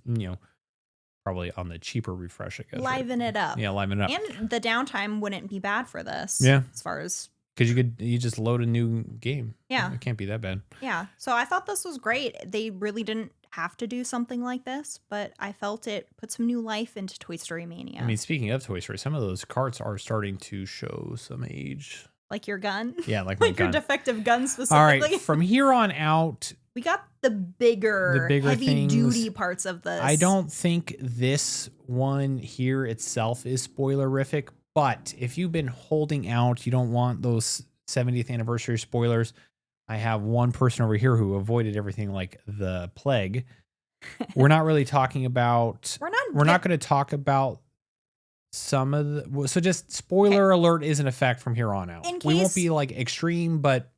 probably on the cheaper refresh, I guess. Liven right? it up. Yeah, liven it up. And the downtime wouldn't be bad for this. Yeah. As far as. Because you just load a new game. Yeah. It can't be that bad. Yeah. So I thought this was great. They really didn't have to do something like this, but I felt it put some new life into Toy Story Mania. I mean, speaking of Toy Story, some of those carts are starting to show some age. Like your gun? Yeah, like my like gun. your defective gun specifically. All right, from here on out, we got the bigger heavy duty parts of this. I don't think this one here itself is spoilerific, but if you've been holding out, you don't want those 70th anniversary spoilers. I have one person over here who avoided everything like the plague. We're not really talking about. We're not going to talk about some of the. So just spoiler alert is in effect from here on out. We won't be like extreme, but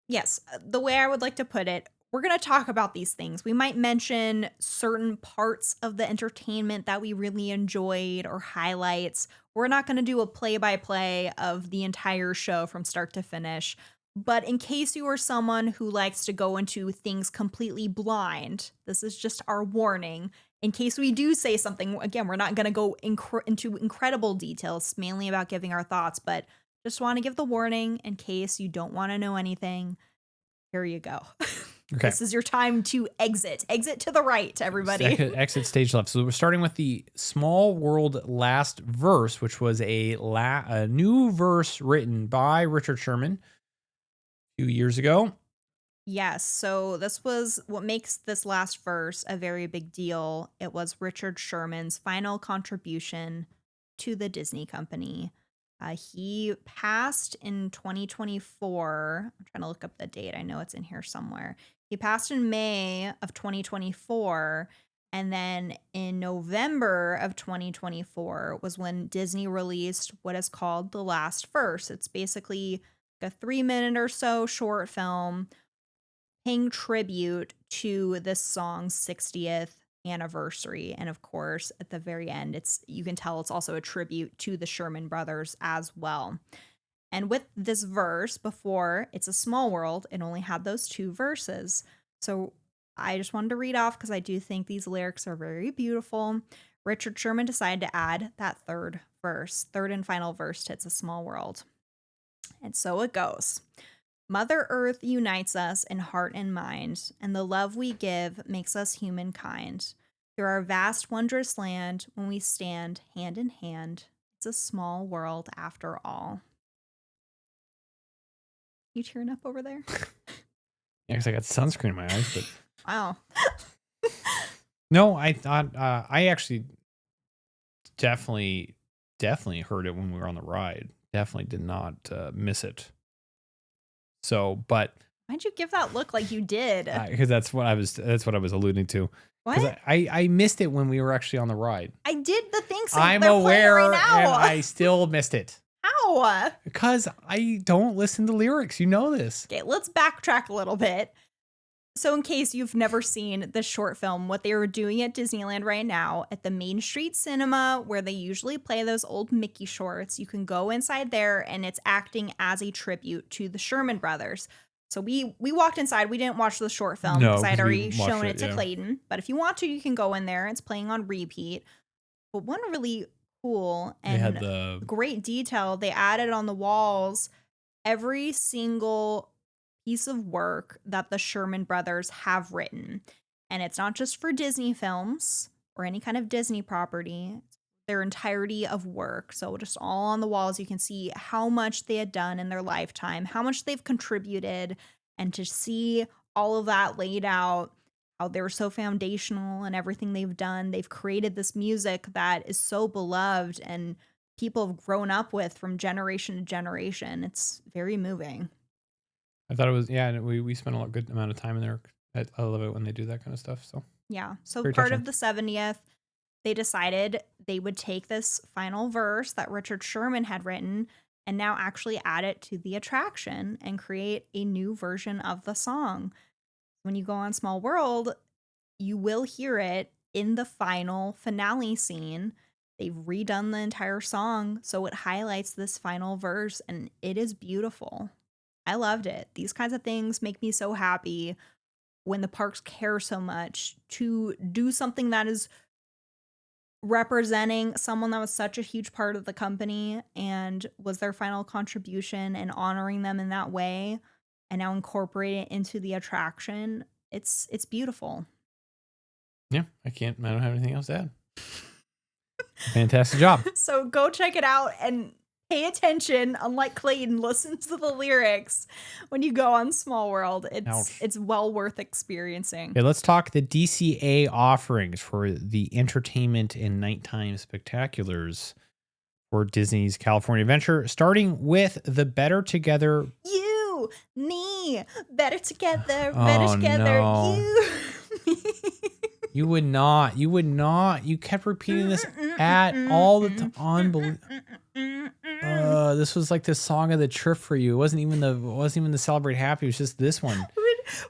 yes, the way I would like to put it, we're going to talk about these things. We might mention certain parts of the entertainment that we really enjoyed or highlights. We're not going to do a play-by-play of the entire show from start to finish. But in case you are someone who likes to go into things completely blind, this is just our warning. In case we do say something, again, we're not going to go into incredible details, mainly about giving our thoughts, but just want to give the warning in case you don't want to know anything. Here you go. Okay. This is your time to exit. Exit to the right, everybody. Exit stage left. So we're starting with the Small World last verse, which was a new verse written by Richard Sherman a few years ago. Yes. So this was what makes this last verse a very big deal. It was Richard Sherman's final contribution to the Disney company. He passed in 2024. I'm trying to look up the date. I know it's in here somewhere. He passed in May of 2024. And then in November of 2024 was when Disney released what is called The Last Verse. It's basically a 3-minute or so short film paying tribute to this song's 60th anniversary. And of course, at the very end, you can tell it's also a tribute to the Sherman brothers as well. And with this verse, before It's a Small World, it only had those 2 verses. So I just wanted to read off because I do think these lyrics are very beautiful. Richard Sherman decided to add that third and final verse to It's a Small World. And so it goes. Mother Earth unites us in heart and mind, and the love we give makes us humankind. Through our vast, wondrous land, when we stand hand in hand, it's a small world after all. You tearing up over there? Yeah, because I got sunscreen in my eyes, but wow. No, I thought I actually definitely heard it when we were on the ride. Definitely did not miss it. So, but why'd you give that look like you did? Because that's what I was alluding to. What? I missed it when we were actually on the ride. I did the thing. So I'm aware, right now. and I still missed it. How? Because I don't listen to lyrics. You know this. Okay, let's backtrack a little bit. So in case you've never seen the short film, what they were doing at Disneyland right now at the Main Street Cinema, where they usually play those old Mickey shorts, you can go inside there and it's acting as a tribute to the Sherman brothers. So we walked inside. We didn't watch the short film because I had already shown it to Clayton. But if you want to, you can go in there. It's playing on repeat. But one really cool and great detail, they added on the walls every single piece of work that the Sherman brothers have written. And it's not just for Disney films or any kind of Disney property, it's their entirety of work. So just all on the walls, you can see how much they had done in their lifetime, how much they've contributed, and to see all of that laid out, how they were so foundational in everything they've done. They've created this music that is so beloved and people have grown up with from generation to generation. It's very moving. I thought it was, and we spent a good amount of time in there. I love it when they do that kind of stuff. So yeah. So part of the 70th, they decided they would take this final verse that Richard Sherman had written and now actually add it to the attraction and create a new version of the song. When you go on Small World, you will hear it in the final finale scene. they've redone the entire song, so it highlights this final verse, and it is beautiful. I loved it. These kinds of things make me so happy when the parks care so much to do something that is representing someone that was such a huge part of the company and was their final contribution, and honoring them in that way, and now incorporate it into the attraction. It's beautiful. Yeah, I don't have anything else to add. Fantastic job. So go check it out and pay attention. Unlike Clayton, listen to the lyrics when you go on Small World. It's well worth experiencing. Okay, let's talk the DCA offerings for the entertainment and nighttime spectaculars for Disney's California Adventure, starting with the Better Together. You, me, better together, No. you. You would not. You kept repeating this at all the time. Unbelievable. This was like the song of the trip for you. It wasn't even the Celebrate Happy. It was just this one.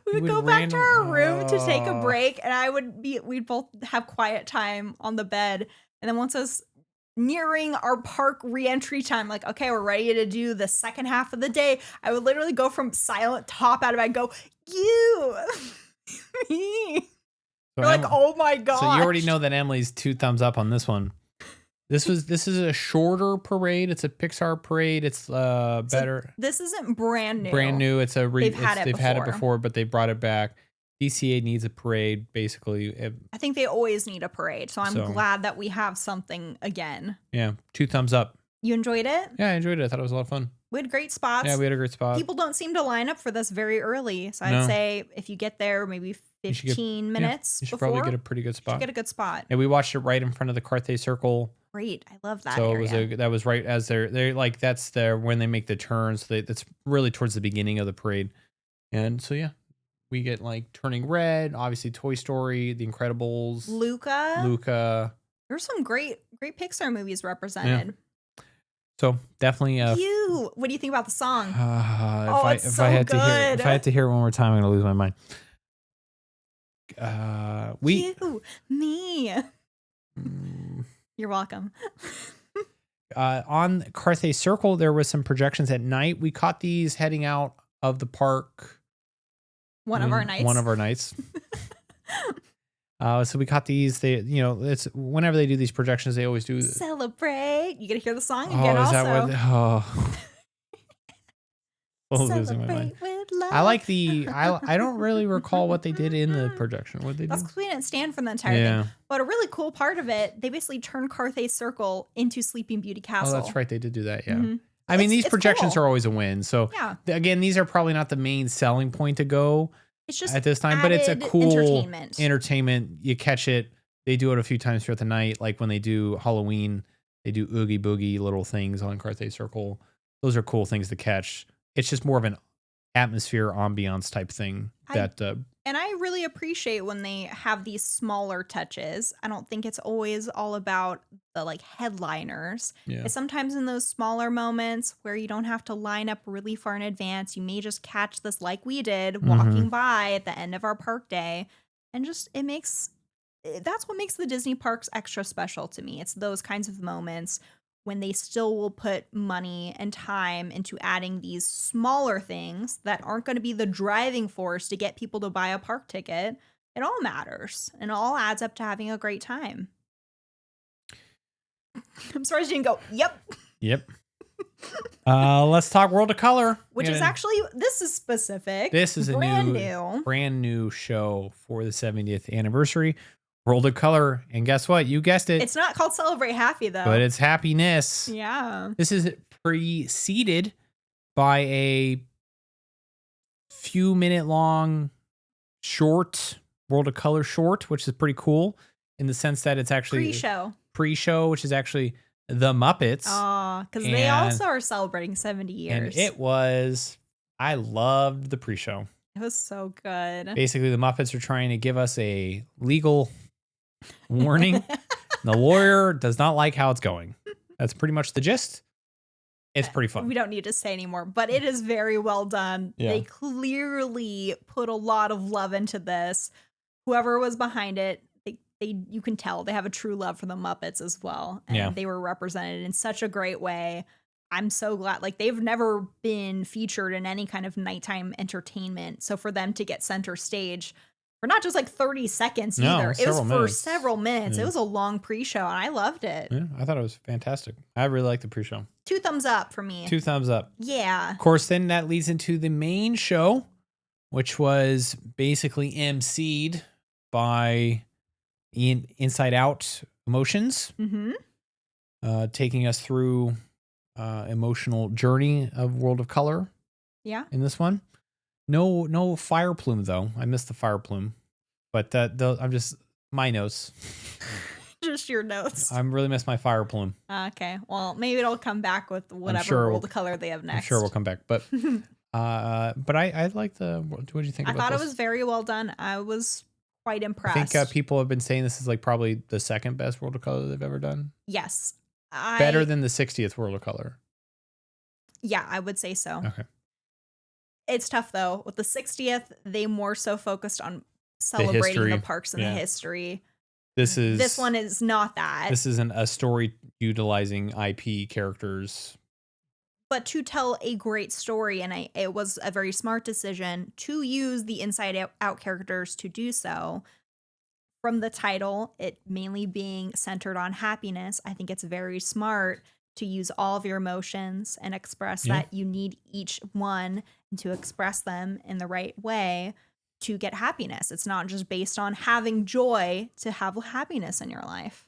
We would go back to our room to take a break, and we'd both have quiet time on the bed. And then once it was nearing our park reentry time, like, okay, we're ready to do the second half of the day, I would literally go from silent top out of bed and go, you, me. So You're like, oh my god. So you already know that Emily's 2 thumbs up on this one. This is a shorter parade. It's a Pixar parade. It's better. So this isn't brand new. Brand new. It's a they've had it before, but they brought it back. DCA needs a parade, basically. I think they always need a parade, so I'm glad that we have something again. Yeah, 2 thumbs up. You enjoyed it? Yeah, I enjoyed it. I thought it was a lot of fun. We had great spots. Yeah, we had a great spot. People don't seem to line up for this very early, so I'd say if you get there maybe 15 minutes you should before, probably get a pretty good spot. You should get a good spot. And we watched it right in front of the Carthay Circle. Great, I love that. So area. that was right as they're like, that's when they make the turns. That's really towards the beginning of the parade. And so yeah, we get like Turning Red, obviously Toy Story, The Incredibles, Luca. There's some great Pixar movies represented. Yeah. So definitely. You. What do you think about the song? If I had to hear it one more time, I'm gonna lose my mind. You, me. You're welcome. On Carthay Circle, there was some projections at night. We caught these heading out of the park. One of our nights. So we caught these. It's whenever they do these projections, they always do Celebrate. You get to hear the song again. Is that what? Losing my mind. With love. I like I don't really recall what they did in the projection. What they do? That's because we didn't stand for the entire thing. But a really cool part of it, they basically turned Carthay Circle into Sleeping Beauty Castle. Oh, that's right. They did do that. Yeah. Mm-hmm. I mean, these projections are always a win. So again, these are probably not the main selling point to go. It's just at this time, but it's a cool entertainment. You catch it. They do it a few times throughout the night. Like when they do Halloween, they do Oogie Boogie little things on Carthay Circle. Those are cool things to catch. It's just more of an atmosphere, ambiance type thing. And I really appreciate when they have these smaller touches. I don't think it's always all about the like headliners. Yeah. It's sometimes in those smaller moments where you don't have to line up really far in advance. You may just catch this like we did walking by at the end of our park day. And just that's what makes the Disney parks extra special to me. It's those kinds of moments when they still will put money and time into adding these smaller things that aren't going to be the driving force to get people to buy a park ticket. It all matters, and it all adds up to having a great time. I'm surprised you didn't go, yep. Let's talk World of Color. Which is actually, this is specific. This is brand new show for the 70th anniversary. World of Color, and guess what? You guessed it. It's not called Celebrate Happy, though. But it's Happiness. Yeah. This is preceded by a few minute long short, World of Color short, which is pretty cool in the sense that it's actually pre-show, which is actually the Muppets. Oh, because they also are celebrating 70 years. And I loved the pre-show. It was so good. Basically, the Muppets are trying to give us a legal warning. The lawyer does not like how it's going. That's pretty much the gist. It's pretty fun. We don't need to say anymore, but it is very well done. Yeah. They clearly put a lot of love into this. Whoever was behind it, they you can tell they have a true love for the Muppets as well. And they were represented in such a great way. I'm so glad, like, they've never been featured in any kind of nighttime entertainment. So for them to get center stage for not just like 30 seconds either, it was for several minutes. It was a long pre-show and I loved it. Yeah, I thought it was fantastic. I really liked the pre-show. 2 thumbs up for me. 2 thumbs up. Yeah. Of course, then that leads into the main show, which was basically emceed by Inside Out Emotions, taking us through emotional journey of World of Color. Yeah. In this one, no fire plume though. I missed the fire plume, but I'm just my notes. Just your notes. I really miss my fire plume. Okay, well maybe it'll come back with whatever World of Color they have next. I'm sure we'll come back, but I like the. What did you think? I thought it was very well done. I was quite impressed. I think people have been saying this is like probably the second best World of Color they've ever done. Yes. Better than the 60th World of Color. Yeah, I would say so. Okay. It's tough though. With the 60th, they more so focused on celebrating the parks and the history. This one is not that. This isn't a story utilizing IP characters. But to tell a great story, and it was a very smart decision to use the Inside Out characters to do so. From the title, it mainly being centered on happiness, I think it's very smart to use all of your emotions and express that you need each one and to express them in the right way to get happiness. It's not just based on having joy to have happiness in your life.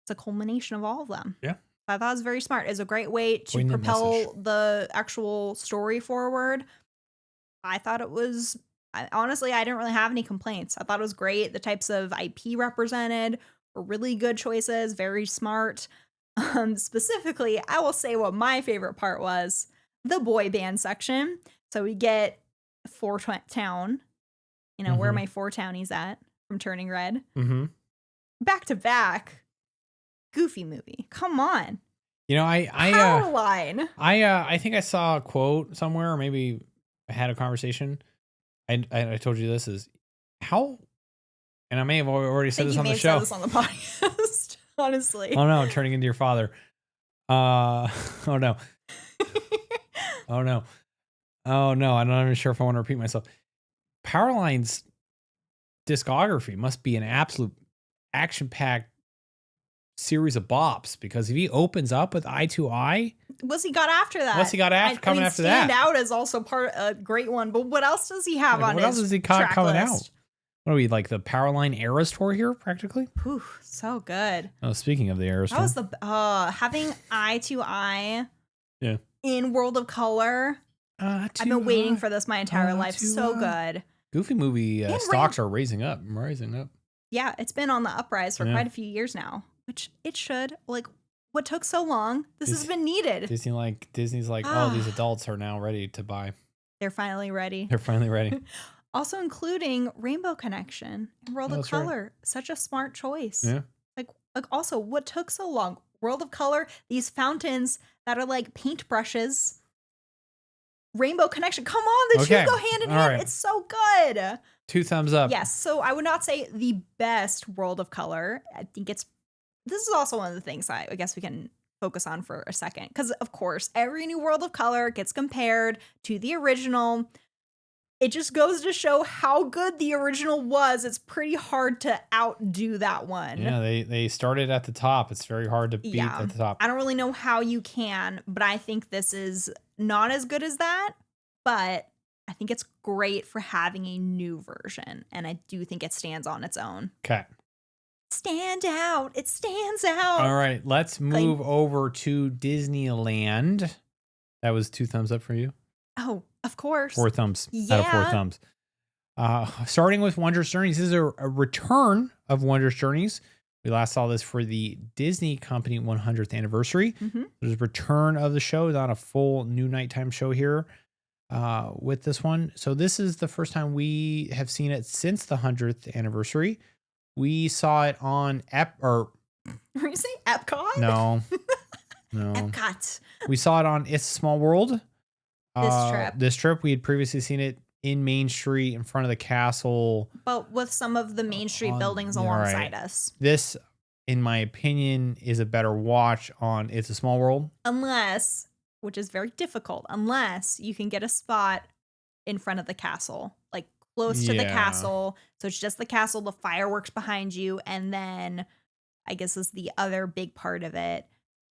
It's a culmination of all of them. Yeah. I thought it was very smart. It's a great way to propel the actual story forward. I thought it was... Honestly, I didn't really have any complaints. I thought it was great. The types of IP represented were really good choices, very smart. Specifically, I will say what my favorite part was, the boy band section. So we get Four Town, where my Four Townies at from Turning Red. Back to back, Goofy movie. Come on. Powerline. I think I saw a quote somewhere, or maybe I had a conversation. I told you this is how, and I may have already said this on the show. Said this on the podcast, honestly. Oh no, I'm turning into your father. Oh no. Oh no. Oh no. I'm not even sure if I want to repeat myself. Powerline's discography must be an absolute action-packed series of bops, because if he opens up with Eye to Eye, what's he got after that? What's he got after after that? Stand Out is also a great one, but what else does he have on his track list? What else has he got coming out? What are we, like the Powerline Eras tour here, practically? Whew, so good. Oh, speaking of the Eras tour. That was the having Eye to Eye in World of Color. I've been waiting for this my entire life. So good. Goofy movie stocks are rising up. Yeah, it's been on the uprise for quite a few years now. Which it should. Like, what took so long? This has been needed. Disney's like, oh, these adults are now ready to buy. They're finally ready. They're finally ready. Also including Rainbow Connection and World of Color. Right. Such a smart choice. Yeah. Like also, what took so long? World of Color, these fountains that are like paintbrushes. Rainbow Connection. Come on, the two go hand in hand. Right. It's so good. 2 thumbs up. Yes. So I would not say the best World of Color. I think this is also one of the things I guess we can focus on for a second. Because, of course, every new World of Color gets compared to the original. It just goes to show how good the original was. It's pretty hard to outdo that one. Yeah, they started at the top. It's very hard to beat at the top. I don't really know how you can, but I think this is not as good as that. But I think it's great for having a new version. And I do think it stands on its own. Okay. Stand out. It stands out. All right, let's move over to Disneyland. That was 2 thumbs up for you? Oh, of course. 4 thumbs out of 4 thumbs. Starting with Wondrous Journeys. This is a return of Wondrous Journeys. We last saw this for the Disney Company 100th anniversary. There's a return of the show, not a full new nighttime show here with this one. So this is the first time we have seen it since the 100th anniversary. We saw it on Were you saying Epcot? No. Epcot. We saw it on It's a Small World. This trip. This trip. We had previously seen it in Main Street in front of the castle. But with some of the Main Street buildings All alongside right. us. This, in my opinion, is a better watch on It's a Small World. Unless, which is very difficult, unless you can get a spot in front of the castle, like close to the castle. So it's just the castle, the fireworks behind you, and then I guess is the other big part of it.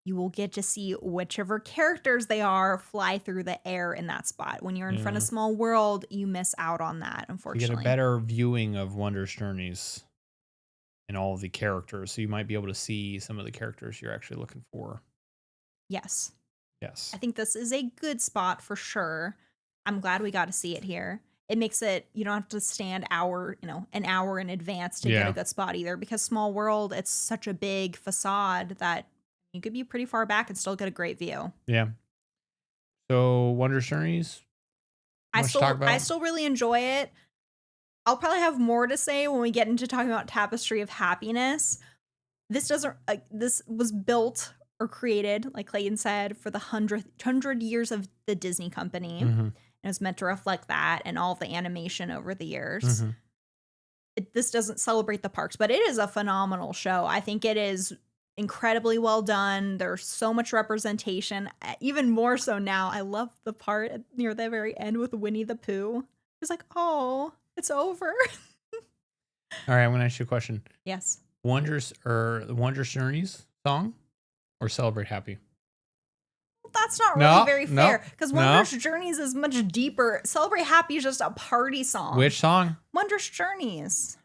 You will get to see whichever characters they are fly through the air in that spot. When you're in front of Small World, you miss out on that, unfortunately. You get a better viewing of Wondrous Journeys and all of the characters. So you might be able to see some of the characters you're actually looking for. Yes. Yes. I think this is a good spot for sure. I'm glad we got to see it here. It makes it, you don't have to stand an hour in advance to get a good spot either, because Small World, it's such a big facade that you could be pretty far back and still get a great view. Yeah. So Wondrous Journeys, I still really enjoy it. I'll probably have more to say when we get into talking about Tapestry of Happiness. This was built or created, like Clayton said, for the 100 years of the Disney company. Mm-hmm. It was meant to reflect that and all of the animation over the years. Mm-hmm. This doesn't celebrate the parks, but it is a phenomenal show. I think it is incredibly well done. There's so much representation, even more so now. I love the part near the very end with Winnie the Pooh. It's like, oh, it's over. All right, I'm going to ask you a question. Yes. Wondrous Journeys song or Celebrate Happy? That's not really very fair, because Wondrous Journeys is much deeper. Celebrate Happy is just a party song. Which song? Wondrous Journeys.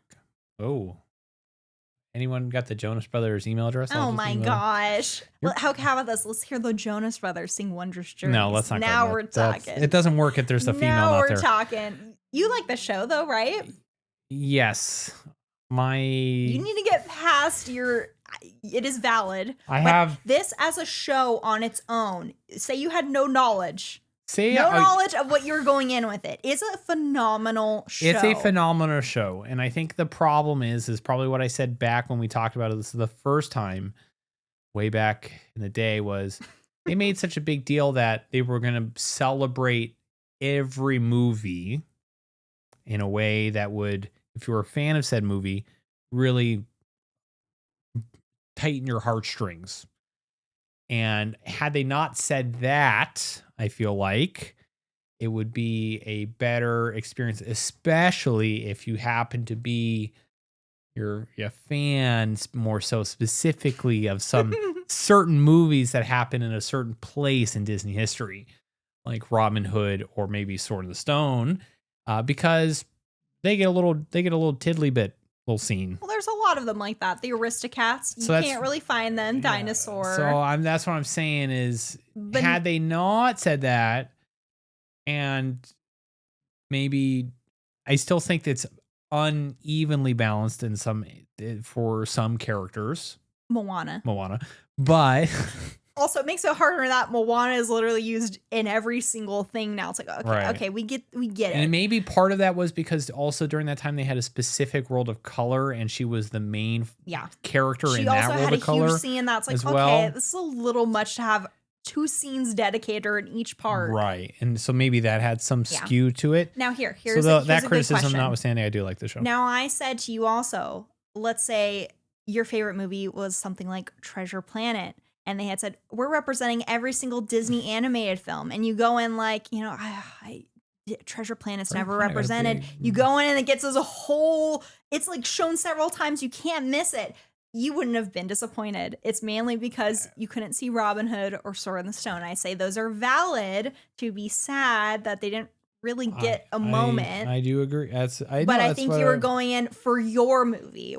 Oh. Anyone got the Jonas Brothers email address? Oh my gosh. How about this? Let's hear the Jonas Brothers sing Wondrous Journeys. No, let's not. Now we're talking. It doesn't work if there's a female now out there. Now we're talking. You like the show though, right? Yes. You need to get past your... It is valid. I have... This as a show on its own. Say you had no knowledge. Knowledge of what you're going in with it. It's a phenomenal show. It's a phenomenal show. And I think the problem is probably what I said back when we talked about it. This is the first time way back in the day was they made such a big deal that they were going to celebrate every movie in a way that would, if you were a fan of said movie, really tighten your heartstrings. And had they not said that, I feel like it would be a better experience, especially if you happen to be you're a fan more so specifically of some certain movies that happen in a certain place in Disney history, like Robin Hood or maybe Sword in the Stone, because they get a little tiddly bit. Scene. Well, there's a lot of them like that. The Aristocats, you can't really find them. Yeah. Dinosaur. So that's what I'm saying is, had they not said that, and maybe I still think it's unevenly balanced in for some characters. Moana, but. Also, it makes it harder that Moana is literally used in every single thing now. It's like, okay, we get it. And maybe part of that was because also during that time they had a specific world of color, and she was the main character in that world of color. She also had a huge scene that's like, okay, this is a little much to have 2 scenes dedicated in each part. Right, and so maybe that had some skew to it. Now here's that a criticism notwithstanding, I do like the show. Now I said to you also, let's say your favorite movie was something like Treasure Planet. And they had said, we're representing every single Disney animated film. And you go in like, Treasure Planet's never represented. You go in and it gets as a whole, it's like shown several times. You can't miss it. You wouldn't have been disappointed. It's mainly because you couldn't see Robin Hood or Sword in the Stone. I say those are valid to be sad that they didn't really get a moment. I do agree. I think you were going in for your movie,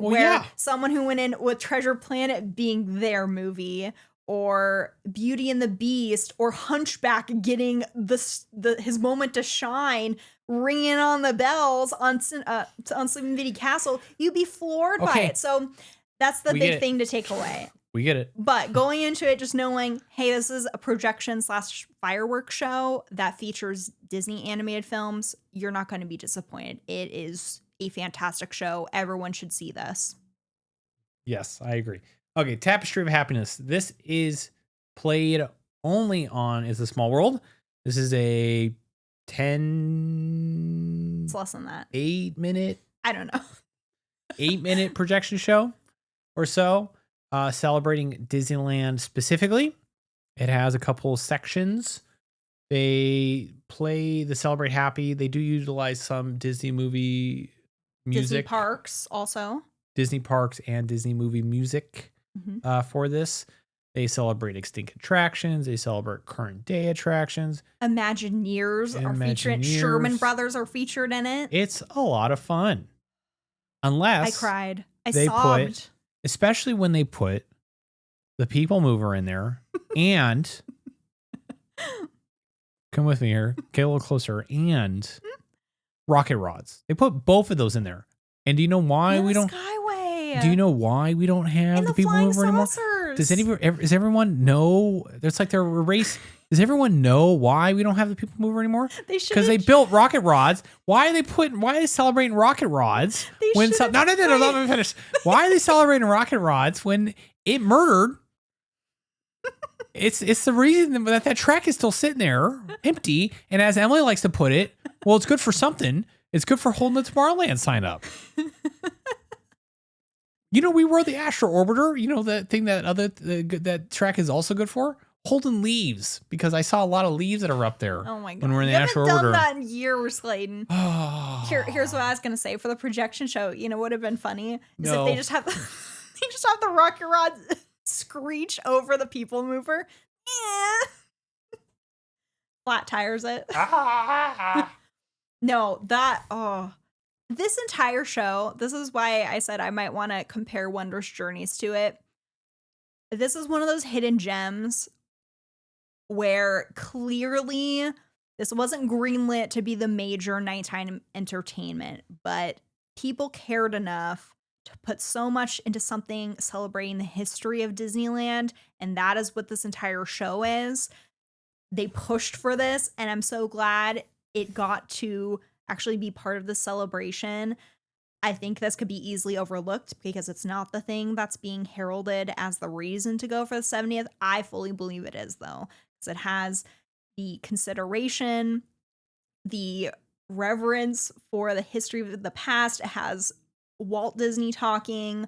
someone who went in with Treasure Planet being their movie, or Beauty and the Beast, or Hunchback getting his moment to shine, ringing on the bells on Sleeping Beauty Castle, you'd be floored by it. So that's the big thing to take away. We get it. But going into it, just knowing, hey, this is a projection / fireworks show that features Disney animated films, you're not going to be disappointed. It is a fantastic show. Everyone should see this. Yes, I agree. Okay, Tapestry of Happiness. This is played only on It's a Small World. This is a 10, It's less than that. 8-minute, I don't know. 8-minute projection show or so, celebrating Disneyland specifically. It has a couple sections. They play the Celebrate Happy. They do utilize some Disney movie music. Disney parks also. Disney parks and Disney movie music for this. They celebrate extinct attractions. They celebrate current day attractions. Imagineers are featured. Sherman Brothers are featured in it. It's a lot of fun. Unless I cried. I sobbed. Especially when they put the People Mover in there and come with me here. Get a little closer. And rocket rods. They put both of those in there. And do you know why we don't? Skyway. Do you know why we don't have the People Mover anymore? Does everyone know? It's like they're a race. Does everyone know why we don't have the People Mover anymore? They should, because they built rocket rods. Why are they celebrating rocket rods when? No, let me finish. Why are they celebrating rocket rods when it murdered? It's the reason that track is still sitting there empty. And as Emily likes to put it, well, it's good for something. It's good for holding the Tomorrowland sign up. We rode the Astro Orbiter. That thing that track is also good for holding leaves, because I saw a lot of leaves that are up there. Oh my god! When we're in the Astro Orbiter. You haven't done that in years, Clayton. Here's what I was gonna say for the projection show. What would have been funny is if they just have the rocket rods screech over the People Mover. Flat tires it. No, this entire show, this is why I said I might want to compare Wondrous Journeys to it. This is one of those hidden gems where clearly this wasn't greenlit to be the major nighttime entertainment, but people cared enough to put so much into something celebrating the history of Disneyland, and that is what this entire show is. They pushed for this, and I'm so glad it got to actually be part of the celebration. I think this could be easily overlooked because it's not the thing that's being heralded as the reason to go for the 70th. I fully believe it is, though, because it has the consideration, the reverence for the history of the past. It has Walt Disney talking.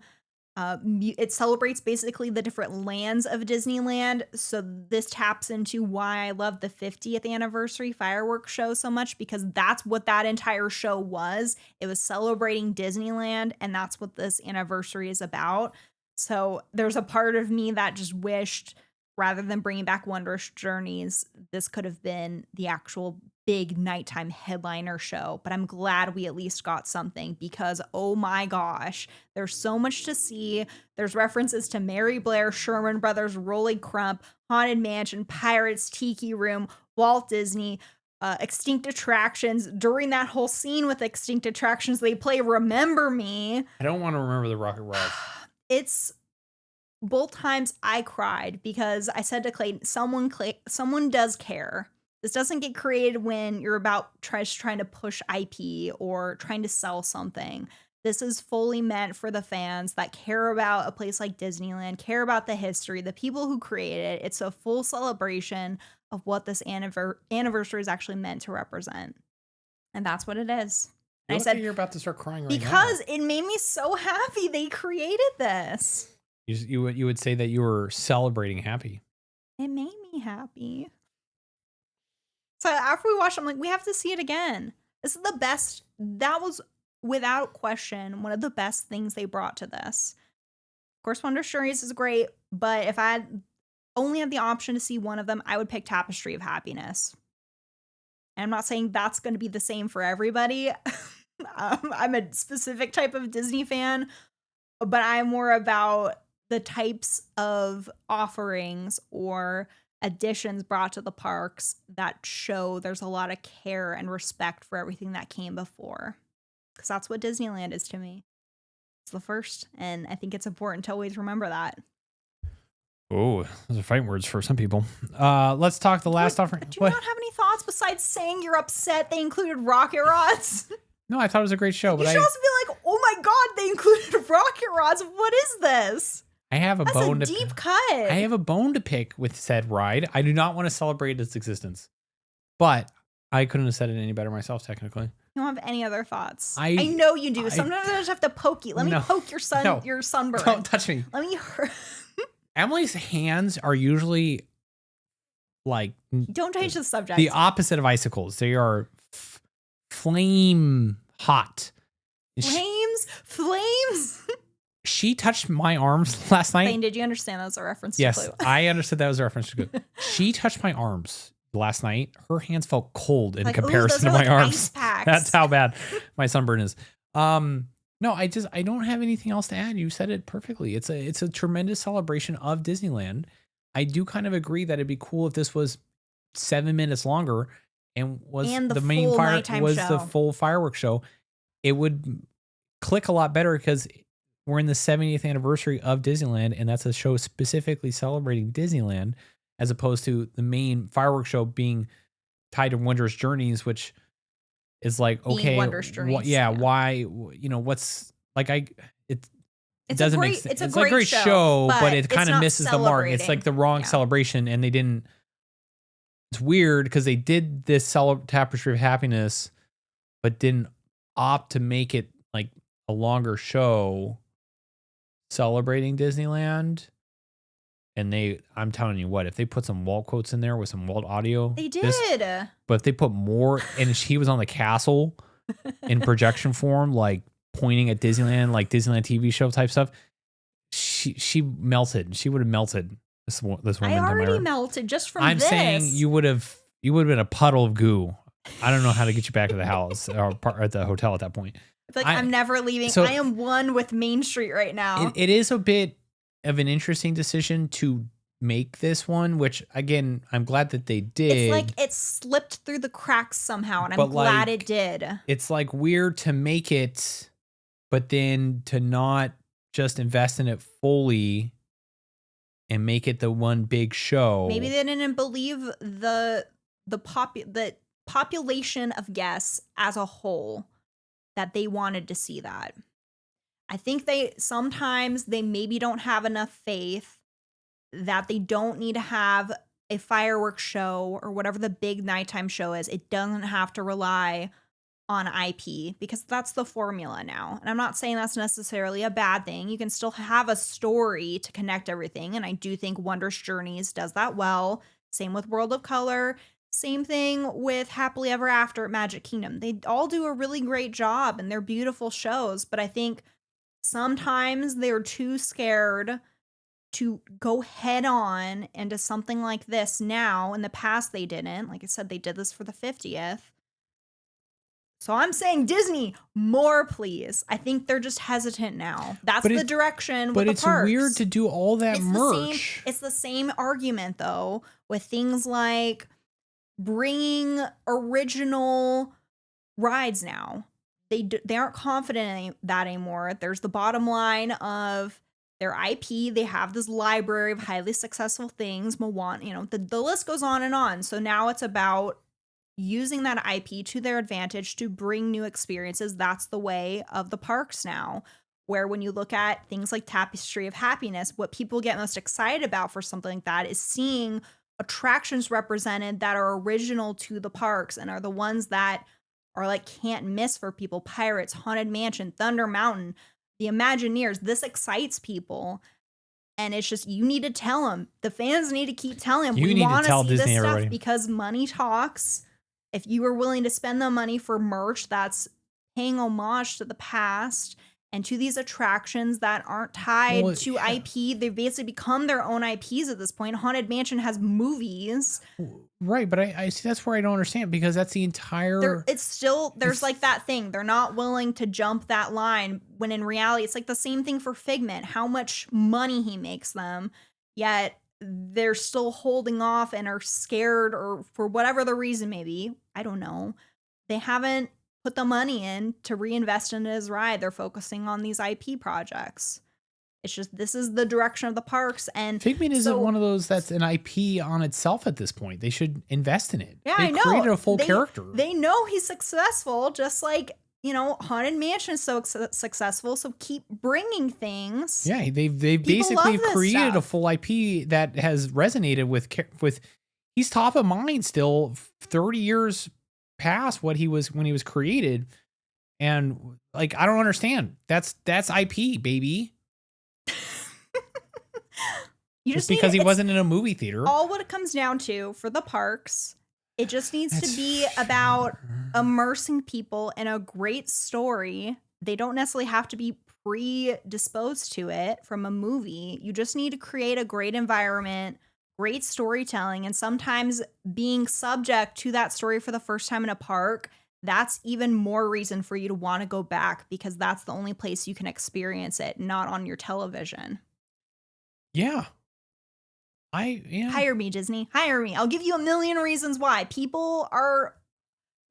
It celebrates basically the different lands of Disneyland. So this taps into why I love the 50th anniversary fireworks show so much, because that's what that entire show was. It was celebrating Disneyland, and that's what this anniversary is about. So there's a part of me that just wished, rather than bringing back Wondrous Journeys, this could have been the actual big nighttime headliner show. But I'm glad we at least got something, because oh my gosh, there's so much to see. There's references to Mary Blair, Sherman Brothers, Rolling Crump, Haunted Mansion, Pirates, Tiki Room, Walt Disney, extinct attractions. During that whole scene with extinct attractions, they play Remember Me. I don't want to remember the rocket rods. It's both times I cried because I said to Clayton, someone does care. This doesn't get created when you're trying to push IP or trying to sell something. This is fully meant for the fans that care about a place like Disneyland, care about the history, the people who created it. It's a full celebration of what this anniversary is actually meant to represent. And that's what it is. And I said, you're about to start crying right now. Because it made me so happy they created this. You would say that you were celebrating happy. It made me happy. So after we watched it, I'm like, we have to see it again. This is the best. That was, without question, one of the best things they brought to this. Of course, Wondrous Journeys is great, but if I only had the option to see one of them, I would pick Tapestry of Happiness. And I'm not saying that's going to be the same for everybody. I'm a specific type of Disney fan, but I'm more about the types of offerings or additions brought to the parks that show there's a lot of care and respect for everything that came before. Because that's what Disneyland is to me. It's the first, and I think it's important to always remember that. Oh, those are fighting words for some people. Let's talk the last offering. Do you not have any thoughts besides saying you're upset they included rocket rods? No, I thought it was a great show. But you should also be like, oh my god, they included rocket rods. What is this? I have a bone to deep cut. I have a bone to pick with said ride. I do not want to celebrate its existence, but I couldn't have said it any better myself, technically. You don't have any other thoughts. I know you do. Sometimes I just have to poke you. Let me poke your sunburn. Don't touch me. Let me hurt. Emily's hands are usually like don't change the subject. The opposite of icicles. They are flame hot. Flames. She touched my arms last night. Lane, did you understand that was a reference to Yes, Clue? I understood that was a reference to Clue. She touched my arms last night. Her hands felt cold in comparison to my arms. That's how bad my sunburn is. No, I don't have anything else to add. You said it perfectly. It's a tremendous celebration of Disneyland. I do kind of agree that it'd be cool if this was 7 minutes longer and the main fire was the full fireworks show. It would click a lot better because we're in the 70th anniversary of Disneyland, and that's a show specifically celebrating Disneyland, as opposed to the main fireworks show being tied to Wondrous Journeys, which is like, okay, why, what's like, it doesn't make sense. It's a great show, but it kind of misses the mark. It's like the wrong celebration, and they didn't. It's weird because they did this Tapestry of Happiness, but didn't opt to make it like a longer show celebrating Disneyland. And I'm telling you what, if they put some Walt quotes in there with some Walt audio, they did. But if they put more, and he was on the castle in projection form, like pointing at Disneyland, like Disneyland TV show type stuff, she melted. She would have melted. This woman. I already melted just from this. I'm saying you would have been a puddle of goo. I don't know how to get you back to the house or at the hotel at that point. It's like I'm never leaving. So I am one with Main Street right now. It is a bit of an interesting decision to make this one, which again, I'm glad that they did. It's like it slipped through the cracks somehow, and I'm glad it did. It's like weird to make it, but then to not just invest in it fully and make it the one big show. Maybe they didn't believe the population of guests as a whole that they wanted to see that. I think sometimes they maybe don't have enough faith that they don't need to have a fireworks show or whatever the big nighttime show is. It doesn't have to rely on IP because that's the formula now. And I'm not saying that's necessarily a bad thing. You can still have a story to connect everything. And I do think Wondrous Journeys does that well. Same with World of Color. Same thing with Happily Ever After at Magic Kingdom. They all do a really great job and they're beautiful shows. But I think sometimes they're too scared to go head on into something like this now. In the past, they didn't. Like I said, they did this for the 50th. So I'm saying Disney, more please. I think they're just hesitant now. That's the direction with the parks. But it's weird to do all that merch. It's the same argument, though, with things like bringing original rides now. They aren't confident in that anymore. There's the bottom line of their IP. They have this library of highly successful things. Moana, the list goes on and on. So now it's about using that IP to their advantage to bring new experiences. That's the way of the parks now, where when you look at things like Tapestry of Happiness, what people get most excited about for something like that is seeing attractions represented that are original to the parks and are the ones that are like can't miss for people. Pirates, Haunted Mansion, Thunder Mountain, the Imagineers. This excites people. And it's just, you need to tell them. The fans need to keep telling them. We want to see this stuff because money talks. If you were willing to spend the money for merch that's paying homage to the past and to these attractions that aren't tied to IP, they've basically become their own IPs at this point. Haunted Mansion has movies. Right, but I see that's where I don't understand because that's the entire... There's like that thing. They're not willing to jump that line when in reality, it's like the same thing for Figment. How much money he makes them, yet they're still holding off and are scared or for whatever the reason may be. I don't know. They haven't put the money in to reinvest in his ride. They're focusing on these IP projects. It's just, this is the direction of the parks. And Figment isn't one of those that's an IP on itself at this point. They should invest in it. Yeah, I know. They created a full character. They know he's successful, just like, Haunted Mansion is so successful. So keep bringing things. Yeah, they've basically created a full IP that has resonated with. He's top of mind still 30 years past what he was when he was created. And like, I don't understand. That's IP, baby. You Just just because need, he wasn't in a movie theater. all what it comes down to for the parks, it just needs to be about immersing people in a great story. They don't necessarily have to be predisposed to it from a movie. You just need to create a great environment, great storytelling, and sometimes being subject to that story for the first time in a park. That's even more reason for you to want to go back, because that's the only place you can experience it, not on your television. Yeah. Hire me, Disney. Hire me. I'll give you a million reasons why.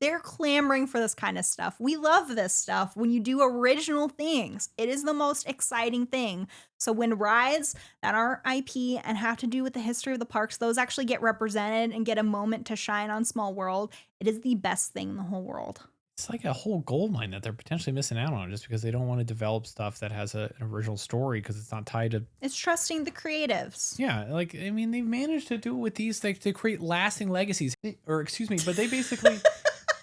They're clamoring for this kind of stuff. We love this stuff. When you do original things, it is the most exciting thing. So when rides that aren't IP and have to do with the history of the parks, those actually get represented and get a moment to shine on Small World, it is the best thing in the whole world. It's like a whole gold mine that they're potentially missing out on just because they don't want to develop stuff that has an original story because it's not tied to. It's trusting the creatives. Yeah, like, I mean, they've managed to do it with these, like, to create lasting legacies. Or, excuse me, but they basically,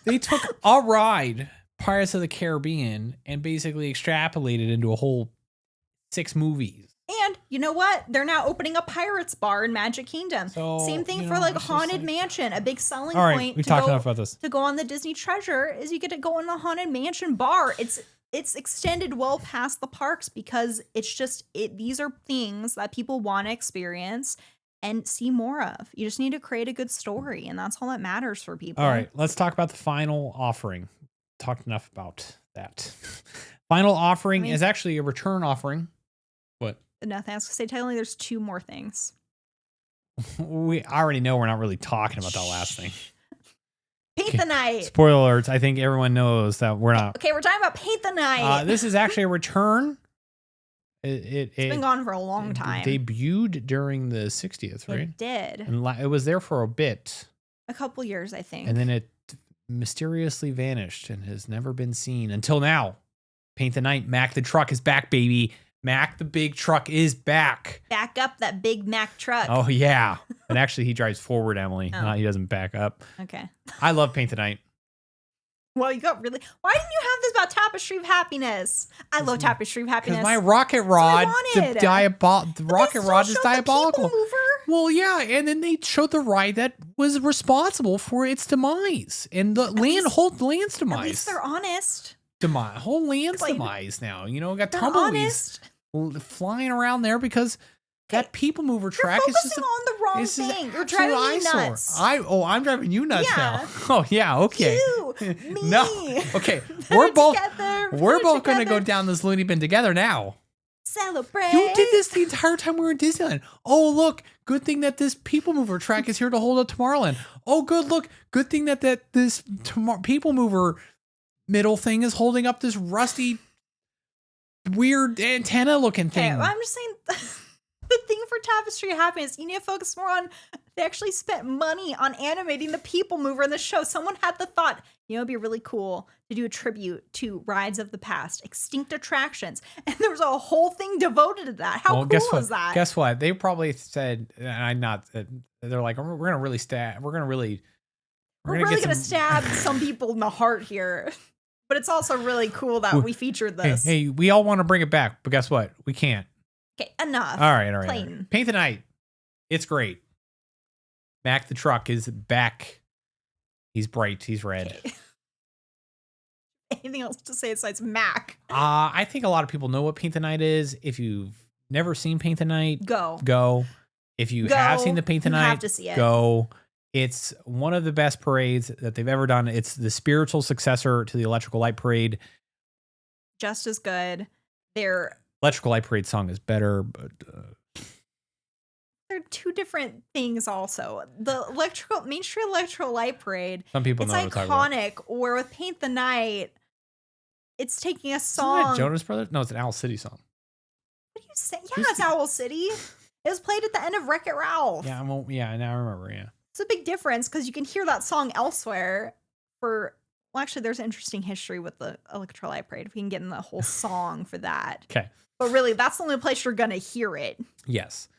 they took a ride, Pirates of the Caribbean, and basically extrapolated into a whole 6 movies. And you know what? They're now opening a Pirates bar in Magic Kingdom. So, same thing you for know, like it's just Haunted like- Mansion. A big selling All right, point we to talked go, enough about this. to go on the Disney Treasure is you get to go in the Haunted Mansion bar. It's extended well past the parks because these are things that people want to experience and see more of. You just need to create a good story, and that's all that matters for people. All right, let's talk about the final offering. Talked enough about that. Final offering is actually a return offering. What? Nothing. I was going to say, technically, there's 2 more things. We already know we're not really talking about that last thing. Paint the Night. Spoiler alerts. I think everyone knows that we're not. Okay, we're talking about Paint the Night. This is actually a return. It's been gone for a long time. Debuted during the 60th, right? It did. And it was there for a bit. A couple years, I think. And then it mysteriously vanished and has never been seen until now. Paint the Night. Mac the truck is back, baby. Mac the big truck is back. Back up that big Mac truck. Oh, yeah. And actually, he drives forward, Emily. Oh. He doesn't back up. Okay. I love Paint the Night. Well, you got really. Why didn't you have this about Tapestry of Happiness? I love Tapestry of Happiness. Because my rocket rod, the rocket rod is diabolical. The People Mover? Well, yeah, and then they showed the ride that was responsible for its demise and the whole land's demise. At least they're honest. Whole land's Like, demise now. You know, got They're tumbleweeds honest. flying around there because that People Mover track You're is just focusing on the wrong it's just thing. You're absolute driving me eyesore. nuts. I'm driving you nuts Yeah. now. Oh yeah, okay. You, me. No, okay. Put We're it both together. we're Put it both gonna go together. down this loony bin together now. Celebrate. You did this the entire time we were in Disneyland. Oh, look. Good thing that this People Mover track is here to hold up Tomorrowland. Oh, good. Look. Good thing that this People Mover middle thing is holding up this rusty, weird antenna looking thing. Okay, I'm just saying the thing for Tapestry of Happiness, you need to focus more on they actually spent money on animating the People Mover in the show. Someone had the thought, it'd be really cool to do a tribute to rides of the past, extinct attractions. And there was a whole thing devoted to that. How cool is that? Guess what? They probably said, they're like, we're going to really We're gonna stab some people in the heart here. But it's also really cool that we featured this. Hey, we all want to bring it back, but guess what? We can't. Okay, enough. All right. Clayton. Paint the Night. It's great. Mac the truck is back. He's bright. He's red. Okay. Anything else to say besides Mac? I think a lot of people know what Paint the Night is. If you've never seen Paint the Night, go. If you have seen the Paint the You Night, have to see it. go. It's one of the best parades that they've ever done. It's the spiritual successor to the Electrical Light Parade. Just as good. Electrical Light Parade song is better, but They're 2 different things also. The Main Street Electrical Light Parade, some people it's know what I'm talking about. iconic, where with Paint the Night, it's taking a Isn't song. that Jonas Brothers? No, it's an Owl City song. What are you saying? Yeah, it's Owl City. It was played at the end of Wreck-It Ralph. Yeah, now I remember, yeah. It's a big difference because you can hear that song elsewhere well, actually, there's an interesting history with the Electrical Light Parade. If we can get in the whole song for that. Okay. But really, that's the only place you're going to hear it. Yes.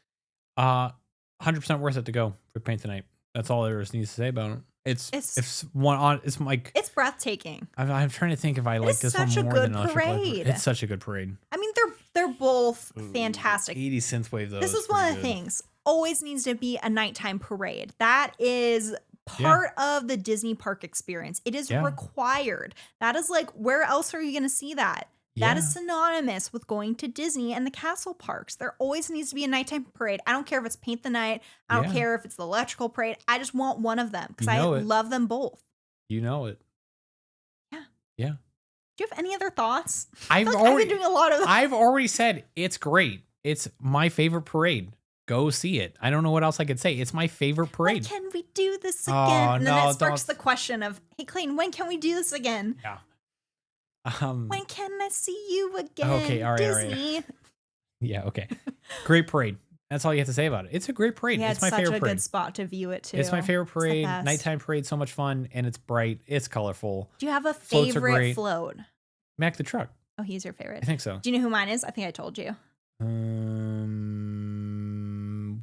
100% worth it to go for Paint the Night. That's all there is needs to say about it. It's one on. It's like it's breathtaking. I'm trying to think if I like this one more than Electric Light Parade. It's such a good parade. I mean, they're both fantastic. 80 synthwave though. This is one of the things. Always needs to be a nighttime parade. That is part of the Disney park experience. It is required. That is like, where else are you going to see that? That is synonymous with going to Disney and the castle parks. There always needs to be a nighttime parade. I don't care if it's Paint the Night. I don't care if it's the electrical parade. I just want one of them because I love them both. You know it. Yeah. Yeah. Do you have any other thoughts? I've been doing a lot of them. I've already said it's great. It's my favorite parade. Go see it. I don't know what else I could say. It's my favorite parade. When can we do this again? And then that sparks the question of, hey, Clayton, when can we do this again? Yeah. When can I see you again? Okay, all right, Disney. all right. Yeah, okay. Great parade. That's all you have to say about it. It's a great parade. Yeah, it's my favorite parade. It's such a good spot to view it too. It's my favorite parade. Nighttime parade, so much fun, and it's bright. It's colorful. Do you have a favorite float? Mac the Truck. Oh, he's your favorite. I think so. Do you know who mine is? I think I told you.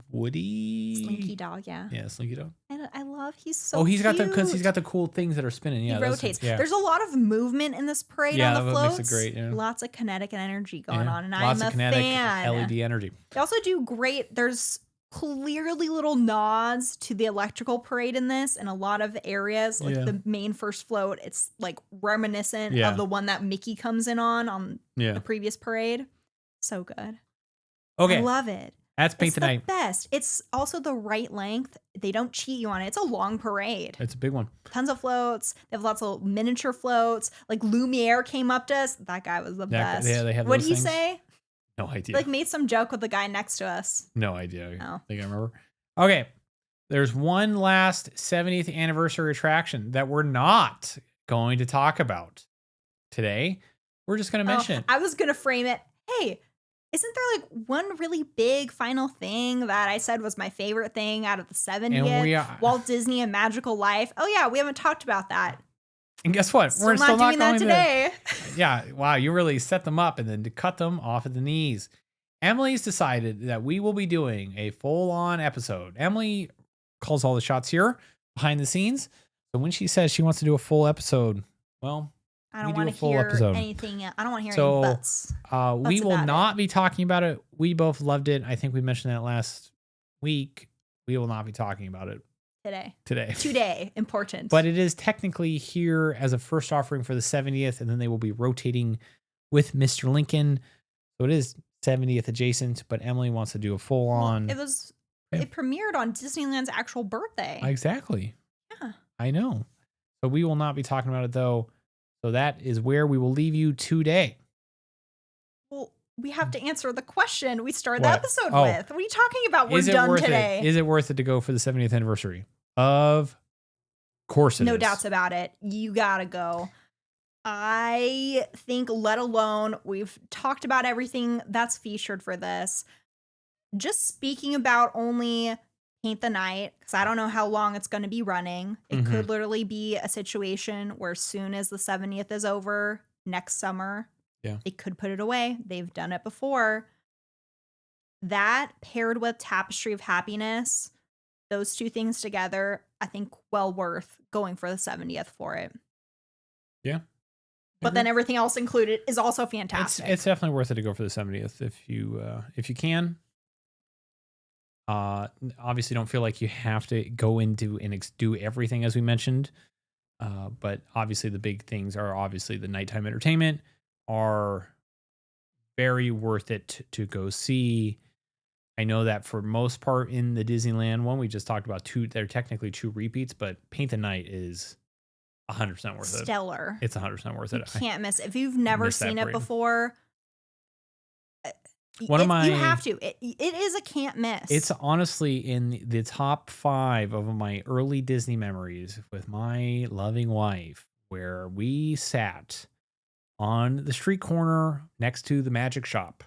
Woody. Slinky Dog, yeah. Yeah, Slinky Dog. And I love he's so. Oh, he's cute. got he's got the cool things that are spinning. Yeah, he rotates. There's a lot of movement in this parade on the floats. Makes it great. Yeah. Lots of kinetic energy going on, and lots I'm of a kinetic fan. LED energy. They also do great. There's clearly little nods to the electrical parade in this, in a lot of areas. Like the main first float, it's like reminiscent of the one that Mickey comes in on the previous parade. So good. Okay, I love it. That's Paint the Night. Best. It's also the right length. They don't cheat you on it. It's a long parade. It's a big one. Tons of floats. They have lots of miniature floats. Like Lumiere came up to us. That guy was the best. Yeah, they have. What did he say? No idea. Like made some joke with the guy next to us. No idea. Oh. I think I remember. Okay. There's one last 70th anniversary attraction that we're not going to talk about today. We're just going to mention it. I was going to frame it. Hey, isn't there like one really big final thing that I said was my favorite thing out of the 70th? Walt Disney and Magical Life. Oh yeah, we haven't talked about that. And guess what? We're still not doing that today. Yeah, wow, you really set them up and then to cut them off at the knees. Emily's decided that we will be doing a full-on episode. Emily calls all the shots here behind the scenes. So when she says she wants to do a full episode, well, I don't want to hear anything. I don't want to hear any buts. We will not be talking about it. We both loved it. I think we mentioned that last week. We will not be talking about it today. Important. But it is technically here as a first offering for the 70th, and then they will be rotating with Mr. Lincoln. So it is 70th adjacent, but Emily wants to do a full on. Well, it premiered on Disneyland's actual birthday. Exactly. Yeah. I know. So we will not be talking about it though. So that is where we will leave you today. Well, we have to answer the question we started the episode with. What are you talking about? We're done today. Is it worth it to go for the 70th anniversary? Of course it is. No doubts about it. You gotta go. I think, let alone, we've talked about everything that's featured for this. Just speaking about only Paint the Night, because I don't know how long it's going to be running. It could literally be a situation where as soon as the 70th is over next summer, it could put it away. They've done it before. That paired with Tapestry of Happiness, those two things together, I think well worth going for the 70th for it. Yeah. But then everything else included is also fantastic. It's definitely worth it to go for the 70th if you can. Obviously don't feel like you have to go into and do everything as we mentioned. But obviously the big things are obviously the nighttime entertainment are very worth it to go see. I know that for most part in the Disneyland one, we just talked about they're technically two repeats, but Paint the Night is 100% worth it. Stellar. It's 100% worth it. You can't miss it. If you've never seen it before, you have to. It is a can't miss. It's honestly in the top 5 of my early Disney memories with my loving wife, where we sat on the street corner next to the magic shop.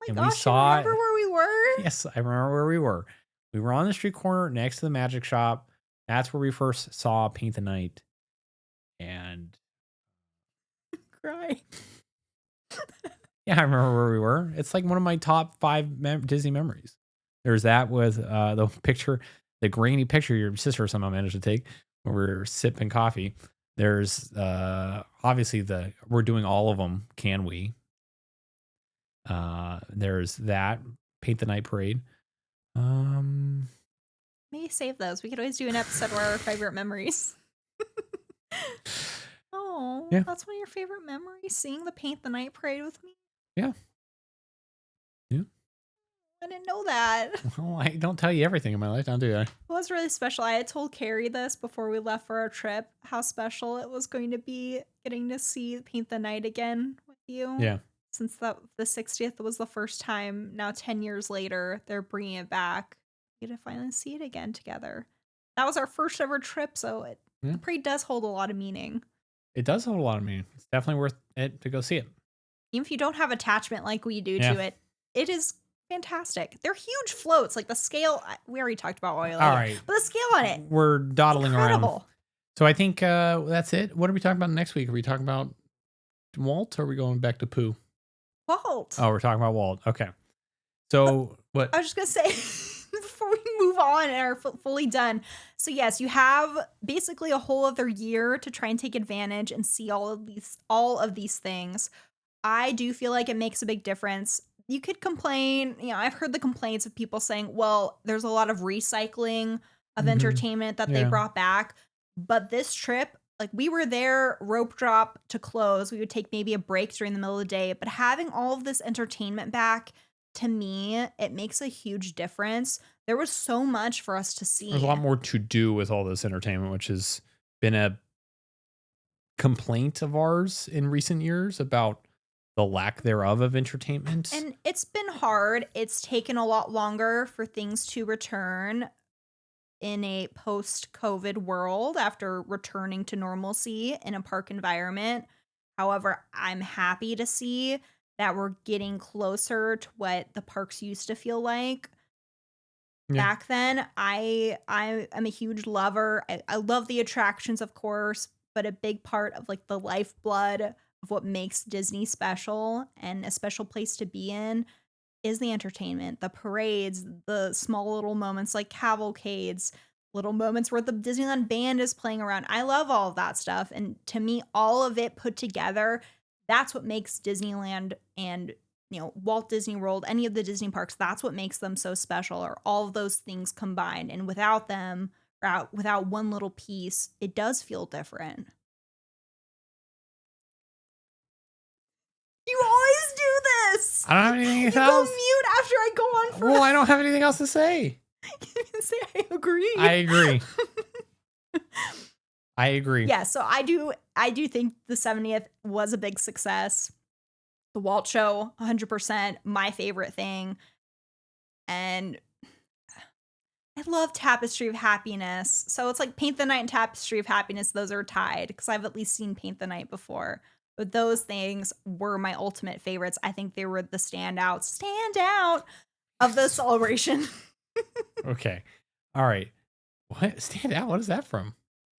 Oh my gosh, you remember where we were? Yes, I remember where we were. We were on the street corner next to the magic shop. That's where we first saw Paint the Night. And cry. Yeah, I remember where we were. It's like one of my top 5 Disney memories. There's that with the picture, the grainy picture your sister somehow managed to take, we're sipping coffee. There's obviously we're doing all of them. Can we? There's that Paint the Night Parade. Maybe save those. We could always do an episode where our favorite memories. Oh, Yeah. that's one of your favorite memories, seeing the Paint the Night Parade with me? Yeah. Yeah. I didn't know that. Well, I don't tell you everything in my life, do I? It was really special. I had told Carrie this before we left for our trip, how special it was going to be getting to see Paint the Night again with you. Yeah. Since the 60th was the first time, now 10 years later, they're bringing it back. We get to finally see it again together. That was our first ever trip, so the parade does hold a lot of meaning. It does hold a lot of meaning. It's definitely worth it to go see it. Even if you don't have attachment like we do to it, it is fantastic. They're huge floats. Like the scale, we already talked about oil. All right. But the scale on it, we're dawdling incredible. around. So I think that's it. What are we talking about next week? Are we talking about Walt or are we going back to Pooh? Walt. Oh, we're talking about Walt. Okay. So what? I was just going to say, before we move on and are fully done. So yes, you have basically a whole other year to try and take advantage and see all of these things. I do feel like it makes a big difference. You could complain, I've heard the complaints of people saying, well, there's a lot of recycling of entertainment that they brought back. But this trip, like we were there, rope drop to close. We would take maybe a break during the middle of the day. But having all of this entertainment back, to me, it makes a huge difference. There was so much for us to see. There's a lot more to do with all this entertainment, which has been a complaint of ours in recent years about the lack thereof of entertainment. And it's been hard. It's taken a lot longer for things to return in a post-COVID world after returning to normalcy in a park environment. However, I'm happy to see that we're getting closer to what the parks used to feel like. Back then, I'm a huge lover. I love the attractions, of course, but a big part of like the lifeblood of what makes Disney special and a special place to be in is the entertainment, the parades, the small little moments like cavalcades, little moments where the Disneyland band is playing around. I love all of that stuff. And to me, all of it put together, that's what makes Disneyland and Walt Disney World, any of the Disney parks, that's what makes them so special, are all of those things combined. And without them, or without one little piece, it does feel different. You always do this. I don't have anything else. You go mute after I go on for. Well, I don't have anything else to say. You can say I agree. I agree. I agree. Yeah, so I do think the 70th was a big success. The Walt Show, 100%, my favorite thing. And I love Tapestry of Happiness. So it's like Paint the Night and Tapestry of Happiness, those are tied because I've at least seen Paint the Night before. But those things were my ultimate favorites. I think they were the standout of the celebration. Okay. All right. What? Stand out? What is that from?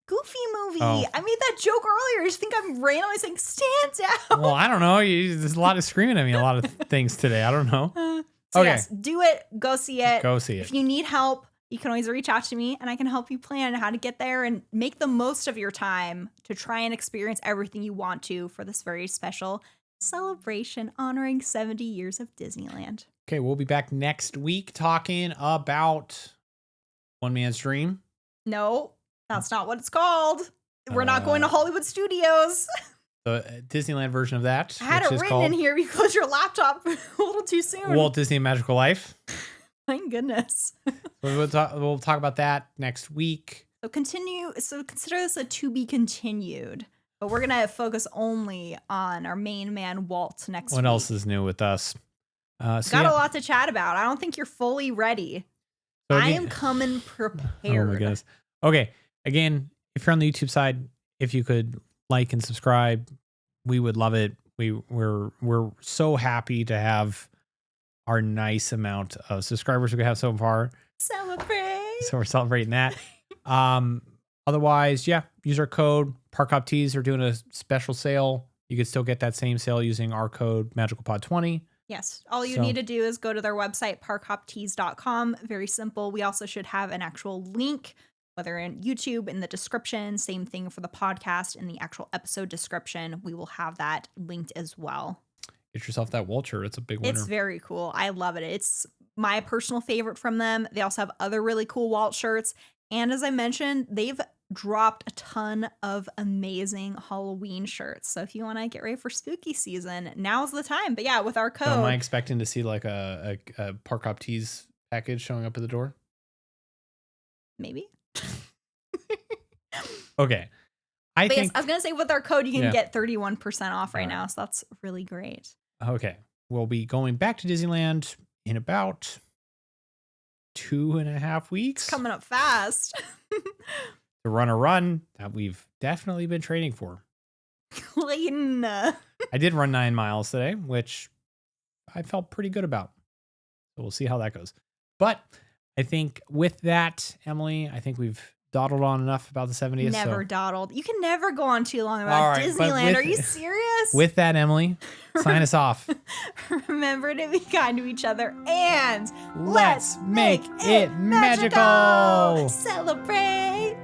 Goofy movie. Oh. I made that joke earlier. I just think I'm randomly saying stands out. Well, I don't know. There's a lot of screaming at me, a lot of things today. I don't know. So okay. Yes, do it. Go see it. Go see it. If you need help, you can always reach out to me and I can help you plan how to get there and make the most of your time to try and experience everything you want to for this very special celebration honoring 70 years of Disneyland. Okay, we'll be back next week talking about One Man's Dream. No, that's not what it's called. We're not going to Hollywood Studios. The Disneyland version of that. I had it written in here. You closed your laptop a little too soon. Walt Disney Magical Life. Thank goodness. We'll talk about that next week. So consider this a to be continued. But we're going to focus only on our main man, Walt, next week. What else is new with us? Got a lot to chat about. I don't think you're fully ready. So I am coming prepared. Oh my goodness. Okay. Again, if you're on the YouTube side, if you could like and subscribe, we would love it. We're so happy to have our nice amount of subscribers we have so far. Celebrate. So we're celebrating that. Otherwise, yeah, use our code. Park Hop Tees are doing a special sale. You could still get that same sale using our code MagicalPod20. Yes. All you need to do is go to their website, parkhoptees.com. Very simple. We also should have an actual link, whether in YouTube, in the description, same thing for the podcast, in the actual episode description. We will have that linked as well. Get yourself that Vulture. It's a big winner. It's very cool. I love it. It's my personal favorite from them. They also have other really cool Walt shirts. And as I mentioned, they've dropped a ton of amazing Halloween shirts. So if you want to get ready for spooky season, now's the time. But yeah, with our code. So am I expecting to see like a Park Hop Tees package showing up at the door? Maybe. Okay. I think yes, I was going to say with our code, you can get 31% off right now. So that's really great. Okay. We'll be going back to Disneyland in about 2.5 weeks. It's coming up fast. To run a run that we've definitely been training for. Clayton. I did run 9 miles today, which I felt pretty good about. So we'll see how that goes. But I think with that, Emily, I think we've dawdled on enough about the 70th. Never dawdled. You can never go on too long about Disneyland. Are you serious? With that, Emily, sign us off. Remember to be kind to each other and let's make it magical. Celebrate.